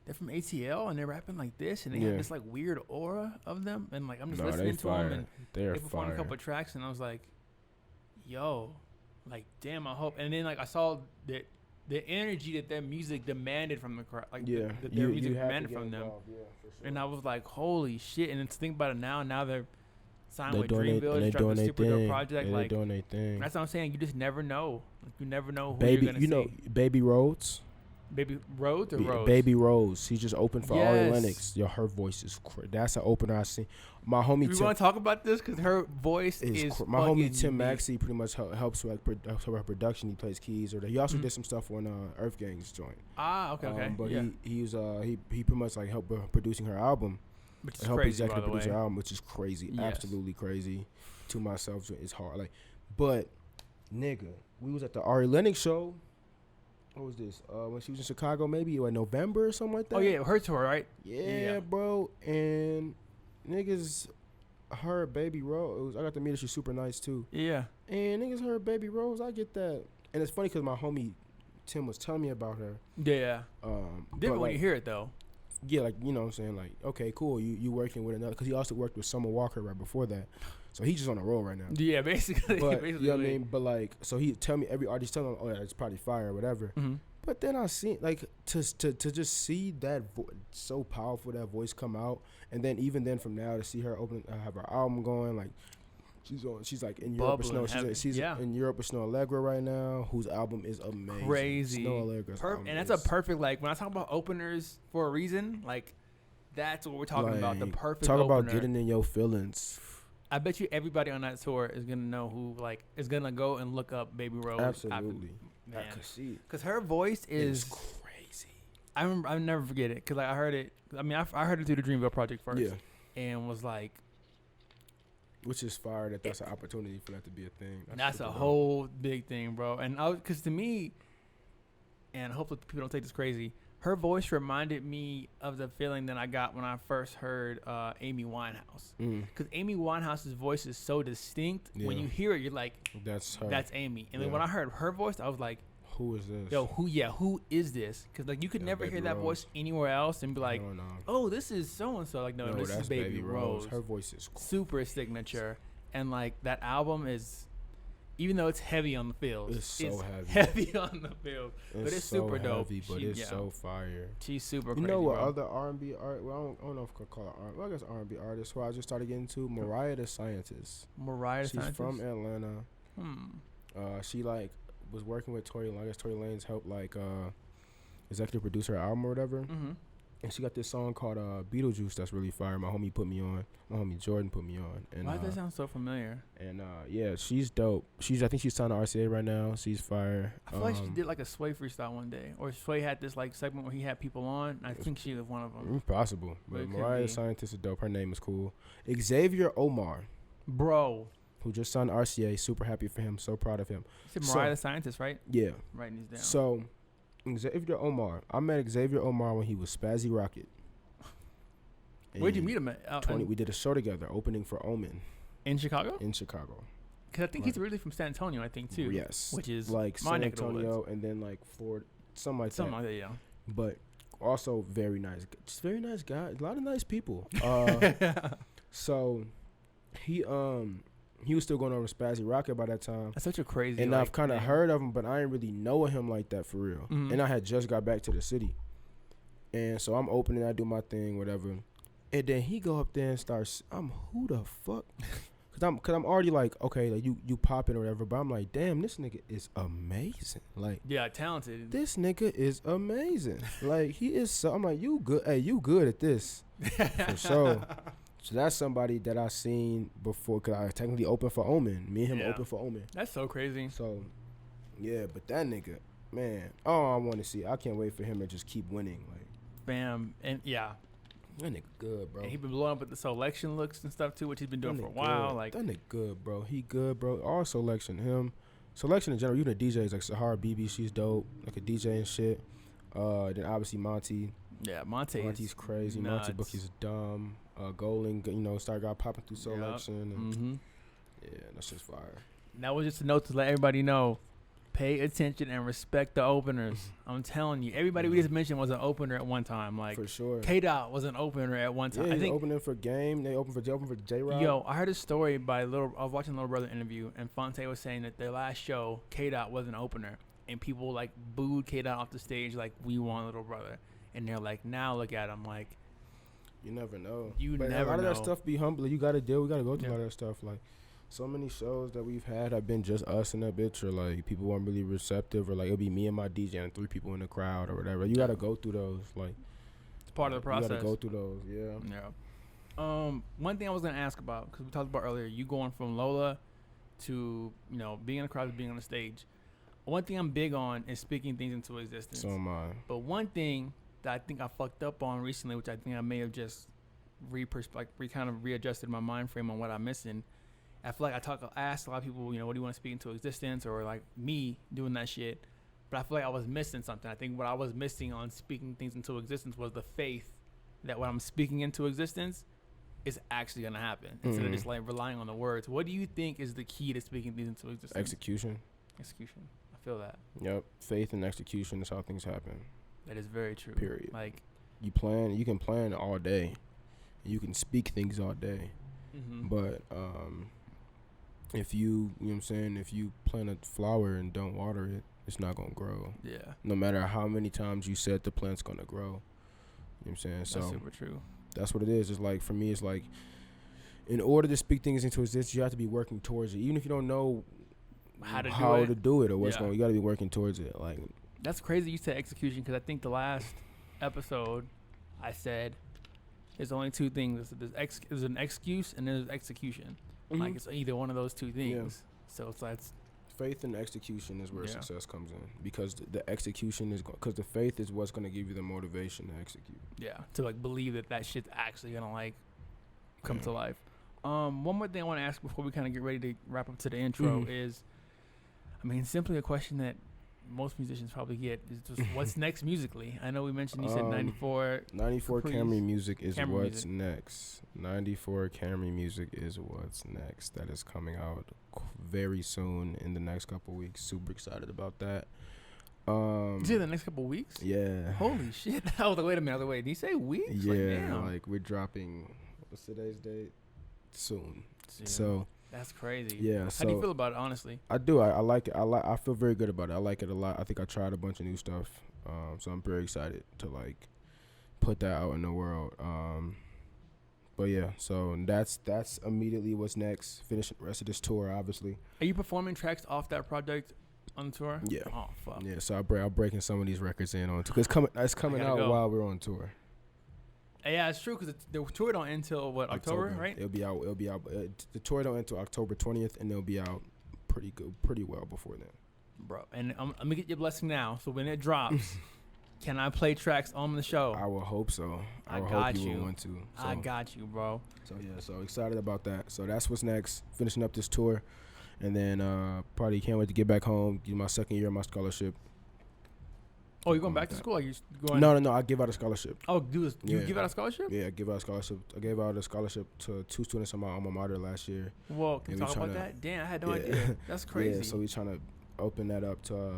they're from ATL and they're rapping like this, and they have this like weird aura of them, and like I'm just listening to them, and they performed a couple of tracks, and I was like, yo, like damn, I hope. And then like I saw that the energy that their music demanded from the crowd, like that their music demanded from them, and I was like, holy shit. And then to think about it now they're signed with Dreamville, dropped a super dope project. Yeah, like doing their thing. That's what I'm saying. You just never know. Like, you never know who Baby, you're gonna see. Baby Rhodes. Baby Rhodes or Rose? Baby Rose. He just opened for Ari Lennox. Yo, her voice is that's an opener I seen. My homie We Tim. want to talk about this because her voice is my homie Tim unique. Maxey pretty much helps with like her production. He plays keys or he also did some stuff on Earth Gang's joint. Okay. But he pretty much like helped producing her album. Which is help crazy, executive by the produce way. her album, which is crazy, Yes. absolutely crazy. To myself, it's hard. Like, but nigga, we was at the Ari Lennox show. What was this? When she was in Chicago, maybe in November or something like that. Oh yeah, her tour, right? Yeah, bro. And niggas heard Baby Rose. I got to meet her. She's super nice too. Yeah. And niggas heard Baby Rose. I get that. And it's funny because my homie Tim was telling me about her. Yeah. Different when you hear it though. Yeah, like, you know what I'm saying? Like, okay, cool. You working with another. Because he also worked with Summer Walker right before that. So he's just on a roll right now. Yeah, basically. But, you know what I mean? But, like, so he tell me, every artist tell him, oh, yeah, it's probably fire or whatever. Mm-hmm. But then I seen, like, to just see that so powerful, that voice come out. And then even then from now to see her have her album going, like, she's like in Europe with Snow. She's in Europe with Snow Allegra right now, whose album is amazing. Crazy. Snow Allegra's album and that's a perfect, like, when I talk about openers for a reason, like, that's what we're talking about. The perfect talk opener. about getting in your feelings. I bet you everybody on that tour is gonna know who, like, is gonna go and look up Baby Rose. Absolutely. Man, I could see it. Because her voice is crazy. I remember, I never forget it. Because like, I heard it. I mean, I heard it through the Dreamville project first. Yeah. And was like, which is fire that's an opportunity for that to be a thing. That's a whole big thing, bro. And because to me, and hopefully people don't take this crazy, her voice reminded me of the feeling that I got when I first heard Amy Winehouse. Because Amy Winehouse's voice is so distinct. When you hear it, you're like, that's her. That's Amy. And then when I heard her voice, I was like, who is this? Yo, who is this? Because like you could never hear that voice anywhere else and be like, oh, this is so and so. Like, no, this is Baby Rose. Her voice is super signature, and like that album is, even though it's heavy on the feels, it's so heavy on the feels, but it's super dope. But it's so fire. She's super. You know what other R&B art? Well, I don't know if I could call it R&B. Well, I guess R&B artist who I just started getting to, Mariah the Scientist. She's from Atlanta. She like was working with Tory Lanez. I guess Tory Lanez helped like executive produce her album or whatever. And she got this song called Beetlejuice that's really fire. My homie put me on. My homie Jordan put me on. And Why does that sound so familiar? And yeah, she's dope. I think she's signed to RCA right now. She's fire. I feel like she did like a Sway freestyle one day, or Sway had this like segment where he had people on. I think she was one of them. Possible, but Mariah the Scientist is dope. Her name is cool. Xavier Omar, bro, who just signed RCA. Super happy for him. So proud of him. You said Mariah the Scientist, right? Yeah. Writing these down. So Xavier Omar, I met Xavier Omar when he was Spazzy Rocket. Where'd you meet him at? We did a show together, opening for Omen. In Chicago? In Chicago. Because I think he's really from San Antonio, I think, too. Yes. Which is like my San neck of the Antonio woods. and then like Florida, something like that, yeah. But also very nice. Just very nice guy. A lot of nice people. So he was still going on with Spazzy Rocket by that time. That's such a crazy. And I've kind of heard of him, but I didn't really know him like that for real. Mm-hmm. And I had just got back to the city. And so I'm opening, I do my thing, whatever. And then he go up there and starts, who the fuck? Cause I'm already like, okay, like you popping or whatever, but I'm like, damn, this nigga is amazing. Like, yeah, talented. This nigga is amazing. Like, he is so, I'm like, you good, hey, you good at this. For sure. So that's somebody that I seen before, cause I technically opened for Omen. Me and him opened for Omen. That's so crazy. So, yeah, but that nigga, man, I want to see. I can't wait for him to just keep winning. Like, bam, and yeah. That nigga good, bro. And he been blowing up with the selection looks and stuff too, which he's been doing for a while. Good. Like, that nigga good, bro. He good, bro. All selection in general. You know, DJs like Sahara BB, she's dope, like a DJ and shit. Then obviously Monty. Yeah, Monty's crazy. Nuts. Monty Bookie's dumb. Goling, got popping through selection. And yeah, that's just fire. That was just a note to let everybody know. Pay attention and respect the openers. I'm telling you, everybody we just mentioned was an opener at one time. Like, for sure. K-Dot was an opener at one time. Yeah, I think opening for Game. They opened for J-Rock. Yo, I heard a story by I was watching Little Brother interview, and Fonte was saying that their last show, K-Dot was an opener, and people like booed K-Dot off the stage like, we want Little Brother, and they're like, now look at him, like, you never know. But a lot of that stuff be humble. You gotta deal. We gotta go through a lot of that stuff. Like, so many shows that we've had have been just us and that bitch, or like people weren't really receptive, or like it'll be me and my DJ and 3 people in the crowd or whatever. You gotta go through those. Like, it's part of the process. You gotta go through those. Yeah. Yeah. One thing I was gonna ask about, because we talked about earlier, you going from Lola to being in the crowd to being on the stage. One thing I'm big on is speaking things into existence. So am I. But one thing that I think I fucked up on recently, which I think I may have just readjusted my mind frame on what I'm missing. I feel like I asked a lot of people, what do you want to speak into existence, or like me doing that shit. But I feel like I was missing something. I think what I was missing on speaking things into existence was the faith that what I'm speaking into existence is actually going to happen, instead of just like relying on the words. What do you think is the key to speaking things into existence? Execution. I feel that. Yep. Faith and execution is how things happen. That is very true. Period. Like, you can plan all day. You can speak things all day. But if you know what I'm saying, if you plant a flower and don't water it, it's not gonna grow. Yeah. No matter how many times you said the plant's gonna grow. You know what I'm saying? That's so super true. That's what it is. It's like, for me, it's like, in order to speak things into existence, you have to be working towards it. Even if you don't know how to do it or what's going on, you gotta be working towards it. Like, that's crazy you said execution, because I think the last episode I said there's only 2 things. There's an excuse and there's execution. Like, it's either one of those 2 things. Yeah. So it's like faith and execution is where success comes in, because the execution is because the faith is what's going to give you the motivation to execute. Yeah, to like believe that shit's actually gonna like come to life. One more thing I want to ask before we kind of get ready to wrap up to the intro is, simply a question that most musicians probably get is just what's next musically. I know we mentioned, you said 94 Camry music is what's music. next. 94 Camry music is what's next. That is coming out very soon in the next couple weeks. Super excited about that. You say the next couple weeks? Yeah. Holy shit. I was like, wait a minute. Did he say weeks? Yeah, like we're dropping, what's today's date? Soon. So that's crazy. Yeah. How do you feel about it, honestly? I do. I like it. I feel very good about it. I like it a lot. I think I tried a bunch of new stuff. So I'm very excited to like put that out in the world. But yeah, so that's immediately what's next. Finishing the rest of this tour, obviously. Are you performing tracks off that project on tour? Yeah. Oh fuck. Yeah. So I'm breaking some of these records in on tour. It's coming out while we're on tour. Yeah, it's true because the tour don't end until what, October, right? It'll be out. The tour don't end until October 20th, and it'll be out pretty well before then. Bro, and let me get your blessing now. So when it drops, can I play tracks on the show? I will hope so. I will got hope you. will want to. So, I got you, bro. So yeah, so excited about that. So that's what's next. Finishing up this tour, and then probably can't wait to get back home. Get my second year of my scholarship. Oh, you're going back to school? Or you going? No. I give out a scholarship. Oh, you give out a scholarship? Yeah, I give out a scholarship. I gave out a scholarship to 2 students in my alma mater last year. Well, can you talk about that? Damn, I had no idea. That's crazy. Yeah, so we're trying to open that up to.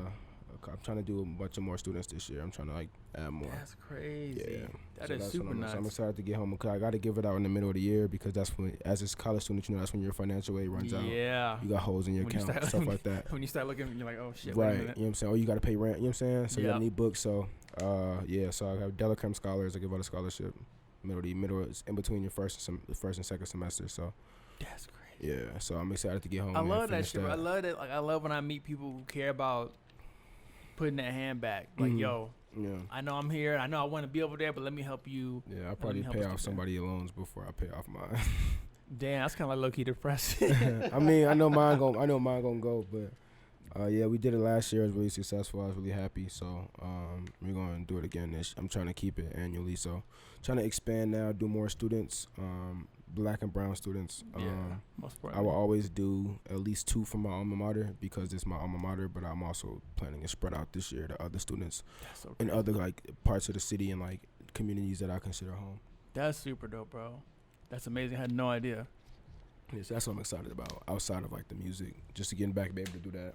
I'm trying to do a bunch of more students this year. I'm trying to add more. That's crazy. Yeah, that is super nice. So I'm excited to get home because I got to give it out in the middle of the year because that's when, as a college student, that's when your financial aid runs out. Yeah. You got holes in your account, stuff like that. When you start looking, you're like, oh shit. Right. Wait a You know minute. what I'm saying? Oh, you got to pay rent. You know what I'm saying? So yep. you need books. So so I have Delacreme scholars. I give out a scholarship. Middle is in between your first and second semester. So. That's crazy. Yeah. So I'm excited to get home. I love that shit. I love it. Like I love when I meet people who care about putting that hand back. Like, yo, I know I'm here. I know I want to be over there, but let me help you. Yeah, I'll probably pay off somebody's loans before I pay off mine. Damn, that's kind of like low-key depressing. I mean, I know mine gonna go, but yeah, we did it last year. It was really successful. I was really happy. So we're gonna do it again. I'm trying to keep it annually. So trying to expand now, do more students, Black and brown students. I will always do at least 2 from my alma mater because it's my alma mater, but I'm also planning to spread out this year to other students in other like parts of the city and like communities that I consider home. That's super dope, bro. That's amazing. I had no idea. Yes, that's what I'm excited about outside of like the music, just to get back and be able to do that.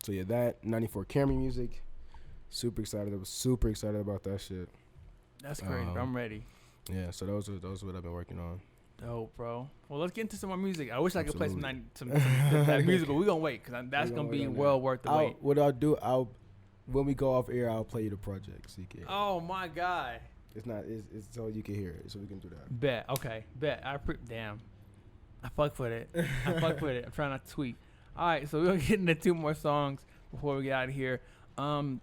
So yeah, that 94 Camry music, super excited. I was super excited about that shit. That's great. I'm ready. Yeah, so those are what I've been working on. Dope, bro. Well, let's get into some more music. I wish I could play some that music, but we're going to wait because that's going to be well worth the wait. What I'll do, when we go off air, I'll play you the project so you can. Oh, my God. It's so you can hear it, so we can do that. Bet. Okay. Bet. Damn. I fuck with it. I'm trying not to tweet. All right, so we're going to get into 2 more songs before we get out of here. The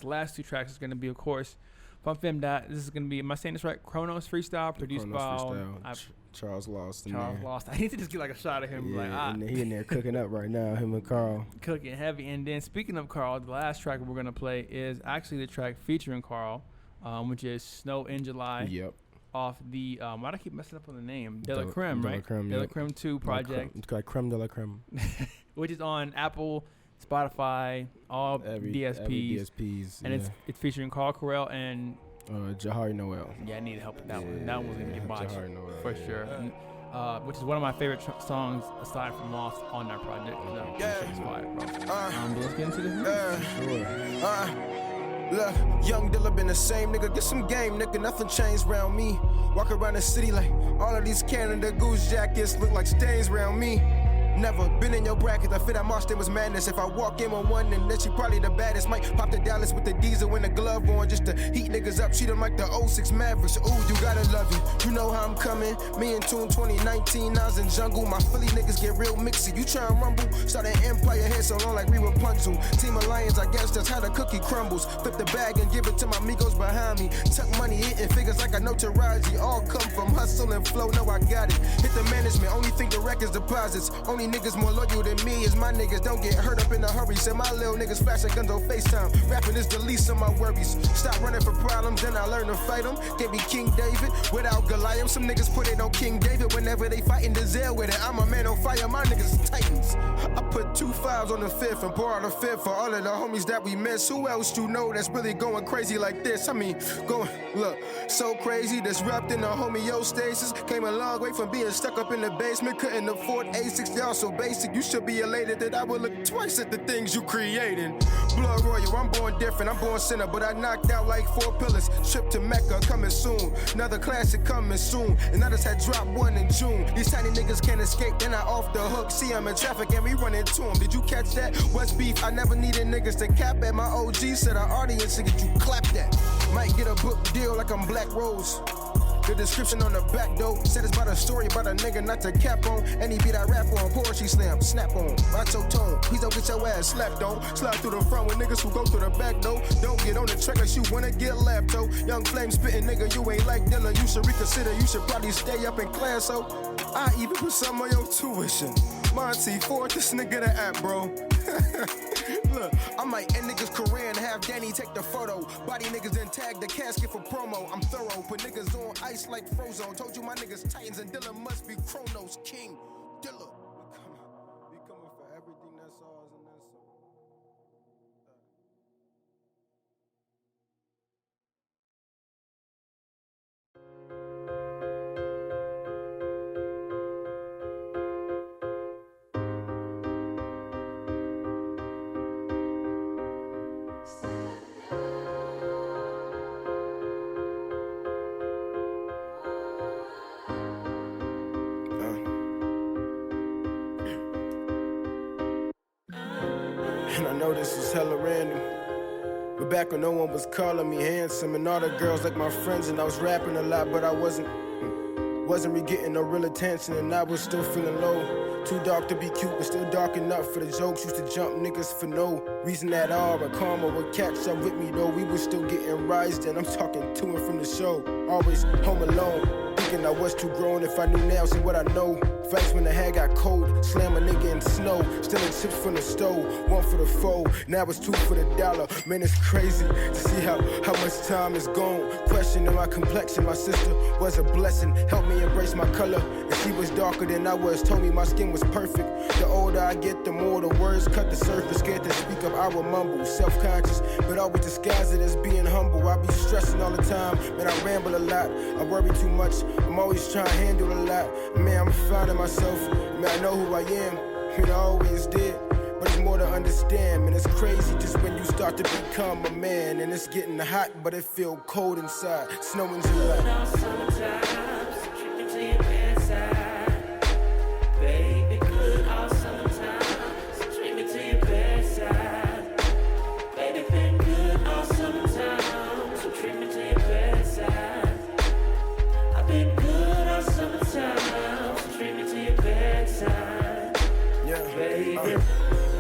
last 2 tracks is going to be, of course, from Femdot. This is going to be, am I saying this right? Chronos Freestyle, produced by Charles Lost. I need to just get like a shot of him. Yeah, and he in there cooking up right now, him and Carl. Cooking heavy. And then speaking of Carl, the last track we're going to play is actually the track featuring Carl, which is Snow in July. Yep. Off the, why do I keep messing up on the name? Delacreme, right? Delacreme 2 project. It's like Creme de la Creme. Which is on Apple, Spotify, all DSPs. And it's featuring Carl CRRL and Jahari Noel. Yeah, I need help with that one. That one's going to get botched Noel, for sure. Which is one of my favorite songs aside from Lost on that project. Let's get into this. Look, young Dilla been the same, nigga. Get some game, nigga. Nothing changed around me. Walk around the city like all of these Canada Goose jackets look like stains around me. Never been in your bracket. I feel that March there was madness. If I walk in on one, then she probably the baddest. Might pop the Dallas with the diesel and the glove on just to heat niggas up. Treat them like the 06 Mavericks. Ooh, you gotta love it. You know how I'm coming. Me and Tune 2019, I was in jungle. My Philly niggas get real mixy. You try and rumble. Start an empire head so long like we were Rapunzel. Team of Lions, I guess that's how the cookie crumbles. Flip the bag and give it to my amigos behind me. Tuck money, hitting figures like I know Taraji. All come from hustle and flow. No, I got it. Hit the management. Only think the records deposits. Only niggas more loyal than me is my niggas. Don't get hurt up in a hurry. Say my little niggas flashing guns on FaceTime. Rapping is the least of my worries. Stop running for problems, then I learn to fight them. Can't be King David without Goliath. Some niggas put it on King David whenever they fighting Denzel with it. I'm a man on fire, my niggas is titans. I put 2 5s on the 5th and pour out a 5th for all of the homies that we miss. Who else you know that's really going crazy like this? I mean, going, look, so crazy, disrupting the homeostasis. Came a long way from being stuck up in the basement. Couldn't afford A6, y'all so basic. You should be elated that I would look twice at the things you created. Blood royal, I'm born different, I'm born sinner, but I knocked out like 4 pillars. Trip to Mecca coming soon, another classic coming soon. And others had dropped 1 in June. These tiny niggas can't escape, they're not off the hook. See I'm in traffic and we run into them. Did you catch that? What's beef? I never needed niggas to cap at. My OG said our audience to get you clapped at. Might get a book deal like I'm Black Rose. The description on the back door said it's about a story about a nigga not to cap on. Any beat I rap on, poetry slam, snap on. Macho tone, please don't get your ass slapped on. Slide through the front with niggas who go through the back door. Don't get on the track unless you wanna get lapped, oh. Young flame spitting nigga, you ain't like Dilla. You should reconsider, you should probably stay up in class, so I even put some of your tuition. Monty Ford, this nigga the app, bro. Look, I might end niggas' career and have Danny take the photo. Body niggas then tag the casket for promo. I'm thorough, put niggas on ice like Frozone. Told you my niggas Titans and Dilla must be Chronos King. Dilla. We coming for everything that's ours and that's all. And I know this is hella random, but back when no one was calling me handsome and all the girls like my friends and I was rapping a lot, but I wasn't really getting no real attention and I was still feeling low. Too dark to be cute, but still dark enough for the jokes. Used to jump niggas for no reason at all, but karma would catch up with me though. We was still getting rised and I'm talking to and from the show. Always home alone, thinking I was too grown. If I knew now, see what I know. Fights when the hair got cold, slam a nigga in the snow. Stealing chips from the stove, one for the foe. Now it's two for the dollar. Man, it's crazy to see how much time is gone. Questioning my complexion, my sister was a blessing. Helped me embrace my color, and she was darker than I was. Told me my skin was perfect. The older I get, the more the words cut the surface. Scared to speak up, I would mumble. Self-conscious, but always disguise it as being humble. I be stressing all the time, man, I ramble a lot. I worry too much, I'm always trying to handle a lot. Man, I'm finding myself, man, I know who I am. Man, I always did, but it's more to understand. Man, it's crazy just when you start to become a man. And it's getting hot, but it feel cold inside. Snow in July.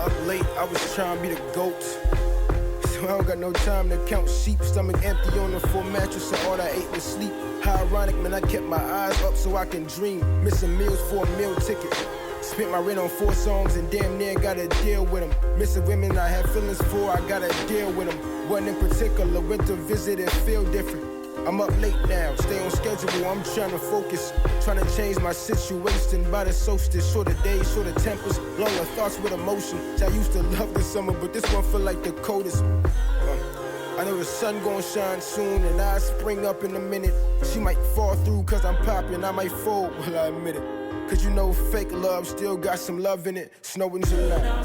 Up late, I was trying to be the GOAT. So I don't got no time to count sheep. Stomach empty on the full mattress, so all I ate was sleep. How ironic, man, I kept my eyes up so I can dream. Missing meals for a meal ticket. Spent my rent on 4 songs and damn near got a deal with them. Missing women I had feelings for, I gotta deal with them. One in particular, went to visit and feel different. I'm up late now, stay on schedule, I'm trying to focus. Trying to change my situation by the solstice. Shorter days, shorter tempers, longer thoughts with emotion. I used to love the summer, but this one feel like the coldest. I know the sun gon' shine soon and I spring up in a minute. She might fall through cause I'm popping, I might fold, well I admit it. Cause you know fake love still got some love in it. Snow in July.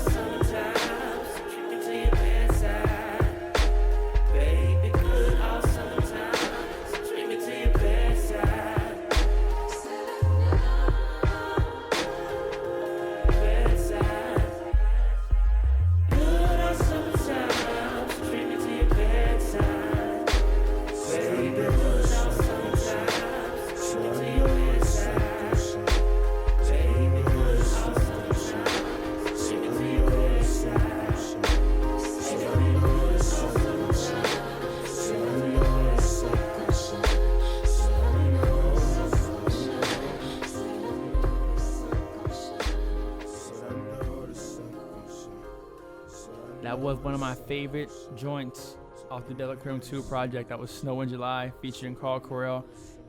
That was one of my favorite joints off the Della Cream 2 project. That was Snow in July, featuring CRRL CRRLL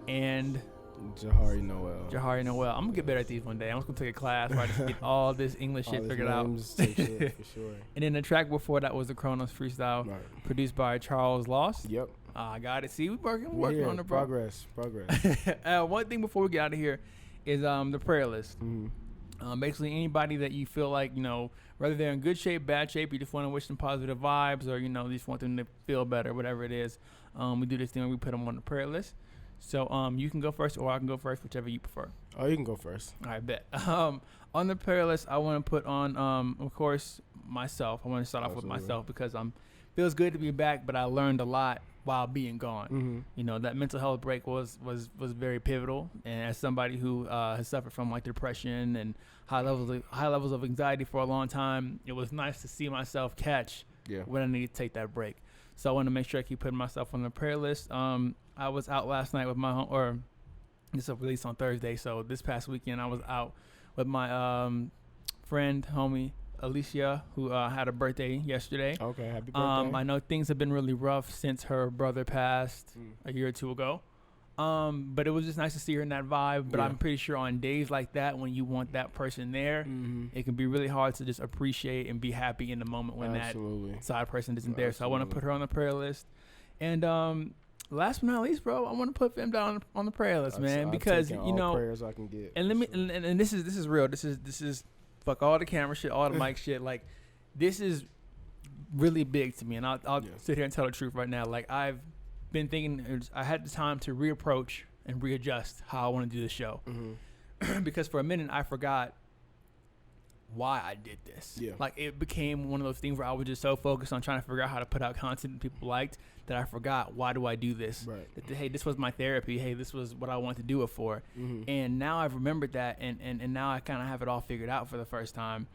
and Jahari Noel. Jahari Noel. I'm gonna get better at these one day. I'm just gonna take a class where I just get all this English shit figured out. Take shit, for sure. And then the track before that was the Kronos freestyle, Right. produced by Charles Loss. Yep. I got it. See, we're working Yeah, on the bro. progress. One thing before we get out of here is the prayer list. Mm-hmm. Basically, anybody that you feel like, you know, whether they're in good shape, bad shape, you just want to wish them positive vibes, or, you know, you just want them to feel better, whatever it is. We do this thing where we put them on the prayer list. So you can go first, or I can go first, whichever you prefer. Oh, you can go first. All right, bet. On the prayer list, I want to put on, of course, myself. I want to start off with myself because I'm feels good to be back, but I learned a lot while being gone. Mm-hmm. You know, that mental health break was very pivotal. And as somebody who has suffered from like depression and high levels of anxiety for a long time, it was nice to see myself catch when I need to take that break. So I want to make sure I keep putting myself on the prayer list. I was out last night with my this will release on Thursday. So this past weekend I was out with my friend, homie Alicia, who had a birthday yesterday. Okay, happy birthday. I know things have been really rough since her brother passed a year or two ago. But it was just nice to see her in that vibe. But I'm pretty sure on days like that, when you want that person there, it can be really hard to just appreciate and be happy in the moment when that side person isn't there. So I want to put her on the prayer list. And last but not least, bro, I want to put Femdot on the prayer list, man, because you know. Prayers I can get. And let me and this is real. This is fuck all the camera shit, all the mic shit. Like, this is really big to me, and I'll sit here and tell the truth right now. Like, I've been thinking, I had the time to reapproach and readjust how I want to do the show, because for a minute I forgot why I did this. Yeah. Like, it became one of those things where I was just so focused on trying to figure out how to put out content that people liked that I forgot, why do I do this? Right. That, hey, this was my therapy. Hey, this was what I wanted to do it for. And now I've remembered that, and now I kind of have it all figured out for the first time.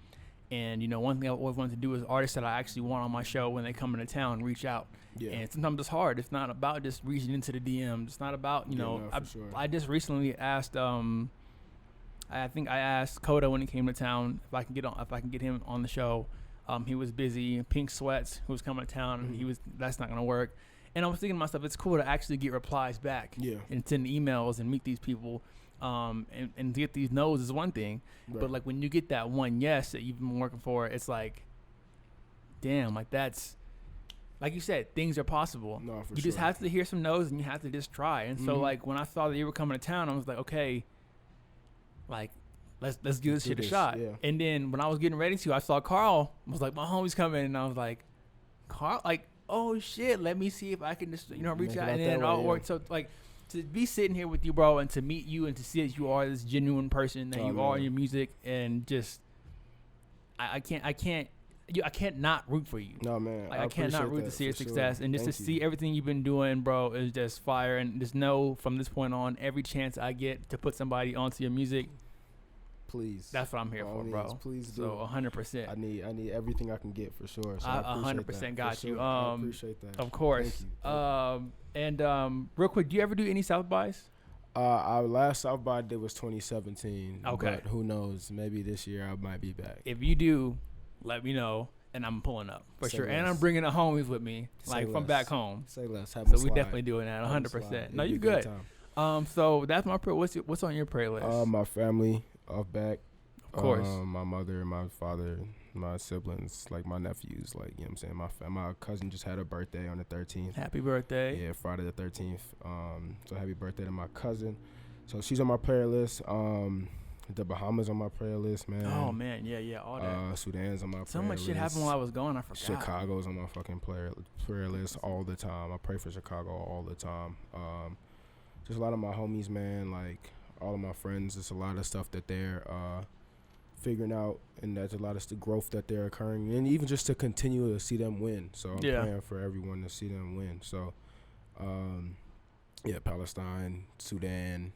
And, you know, one thing I always wanted to do is artists that I actually want on my show when they come into town, reach out. Yeah. And sometimes it's hard. It's not about just reaching into the DMs. It's not about, you know, I just recently asked, I think I asked Coda when he came to town if I can get him on the show. He was busy. Pink Sweats, who was coming to town, and that's not gonna work. And I was thinking to myself, it's cool to actually get replies back, and send emails and meet these people, and get these no's is one thing, but like when you get that one yes that you've been working for, it's like, damn, like that's, like you said, things are possible. No, for sure. You just have to hear some no's and you have to just try. And so like when I saw that you were coming to town, I was like, okay, like, let's give this shit a shot. Yeah. And then when I was getting ready to, I saw Carl. I was like, my homie's coming, and I was like, Carl, like, oh shit, let me see if I can just, you know, reach out, and then it all worked. So like, to be sitting here with you, bro, and to meet you and to see that you are this genuine person that you are in your music, and just, I can't not root for you. No, man. Like, I can't not root to see your success, and just to see everything you've been doing, bro, is just fire. And just know from this point on, every chance I get to put somebody onto your music, please. That's what I'm here for, bro. Please do. So 100%. I need everything I can get for sure. So I 100% got you. I appreciate that. Of course. Thank you. Real quick, do you ever do any South bys? Our last South by I did was 2017. Okay. But who knows? Maybe this year I might be back. If you do, let me know, and I'm pulling up for sure. And I'm bringing the homies with me, like from back home. Say less. So we definitely doing that 100%. No, you good. So that's my prayer. What's on your prayer list? My family of back. Of course. My mother, my father, my siblings, like my nephews, like, you know what I'm saying? My cousin just had a birthday on the 13th. Happy birthday. Yeah, Friday the 13th. So happy birthday to my cousin. So she's on my prayer list. The Bahamas on my prayer list, man. Oh, man. Yeah, all that. Sudan's on my prayer list. So much shit happened while I was gone, I forgot. Chicago's on my fucking prayer list all the time. I pray for Chicago all the time. Just a lot of my homies, man, like all of my friends. There's a lot of stuff that they're figuring out, and there's a lot of growth that they're occurring, and even just to continue to see them win. So I'm praying for everyone to see them win. So, Palestine, Sudan,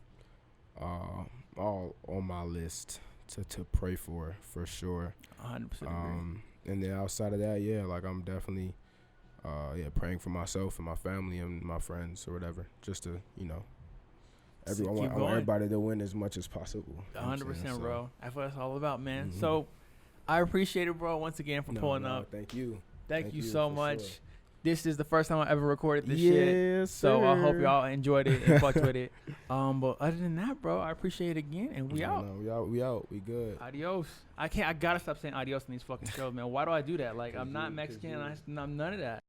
all on my list to pray for sure. 100% agree. And then outside of that, like I'm definitely praying for myself and my family and my friends or whatever, just to, you know, I want everybody to win as much as possible. 100%, bro. That's what it's all about, man. So I appreciate it, bro, once again for pulling up. Thank you. Thank you so much. Sure. This is the first time I ever recorded this shit. Yes, so I hope y'all enjoyed it and fucked with it. But other than that, bro, I appreciate it again, and we out. We out. We good. Adios. I gotta stop saying adios in these fucking shows, man. Why do I do that? Like, I'm not Mexican. I'm none of that.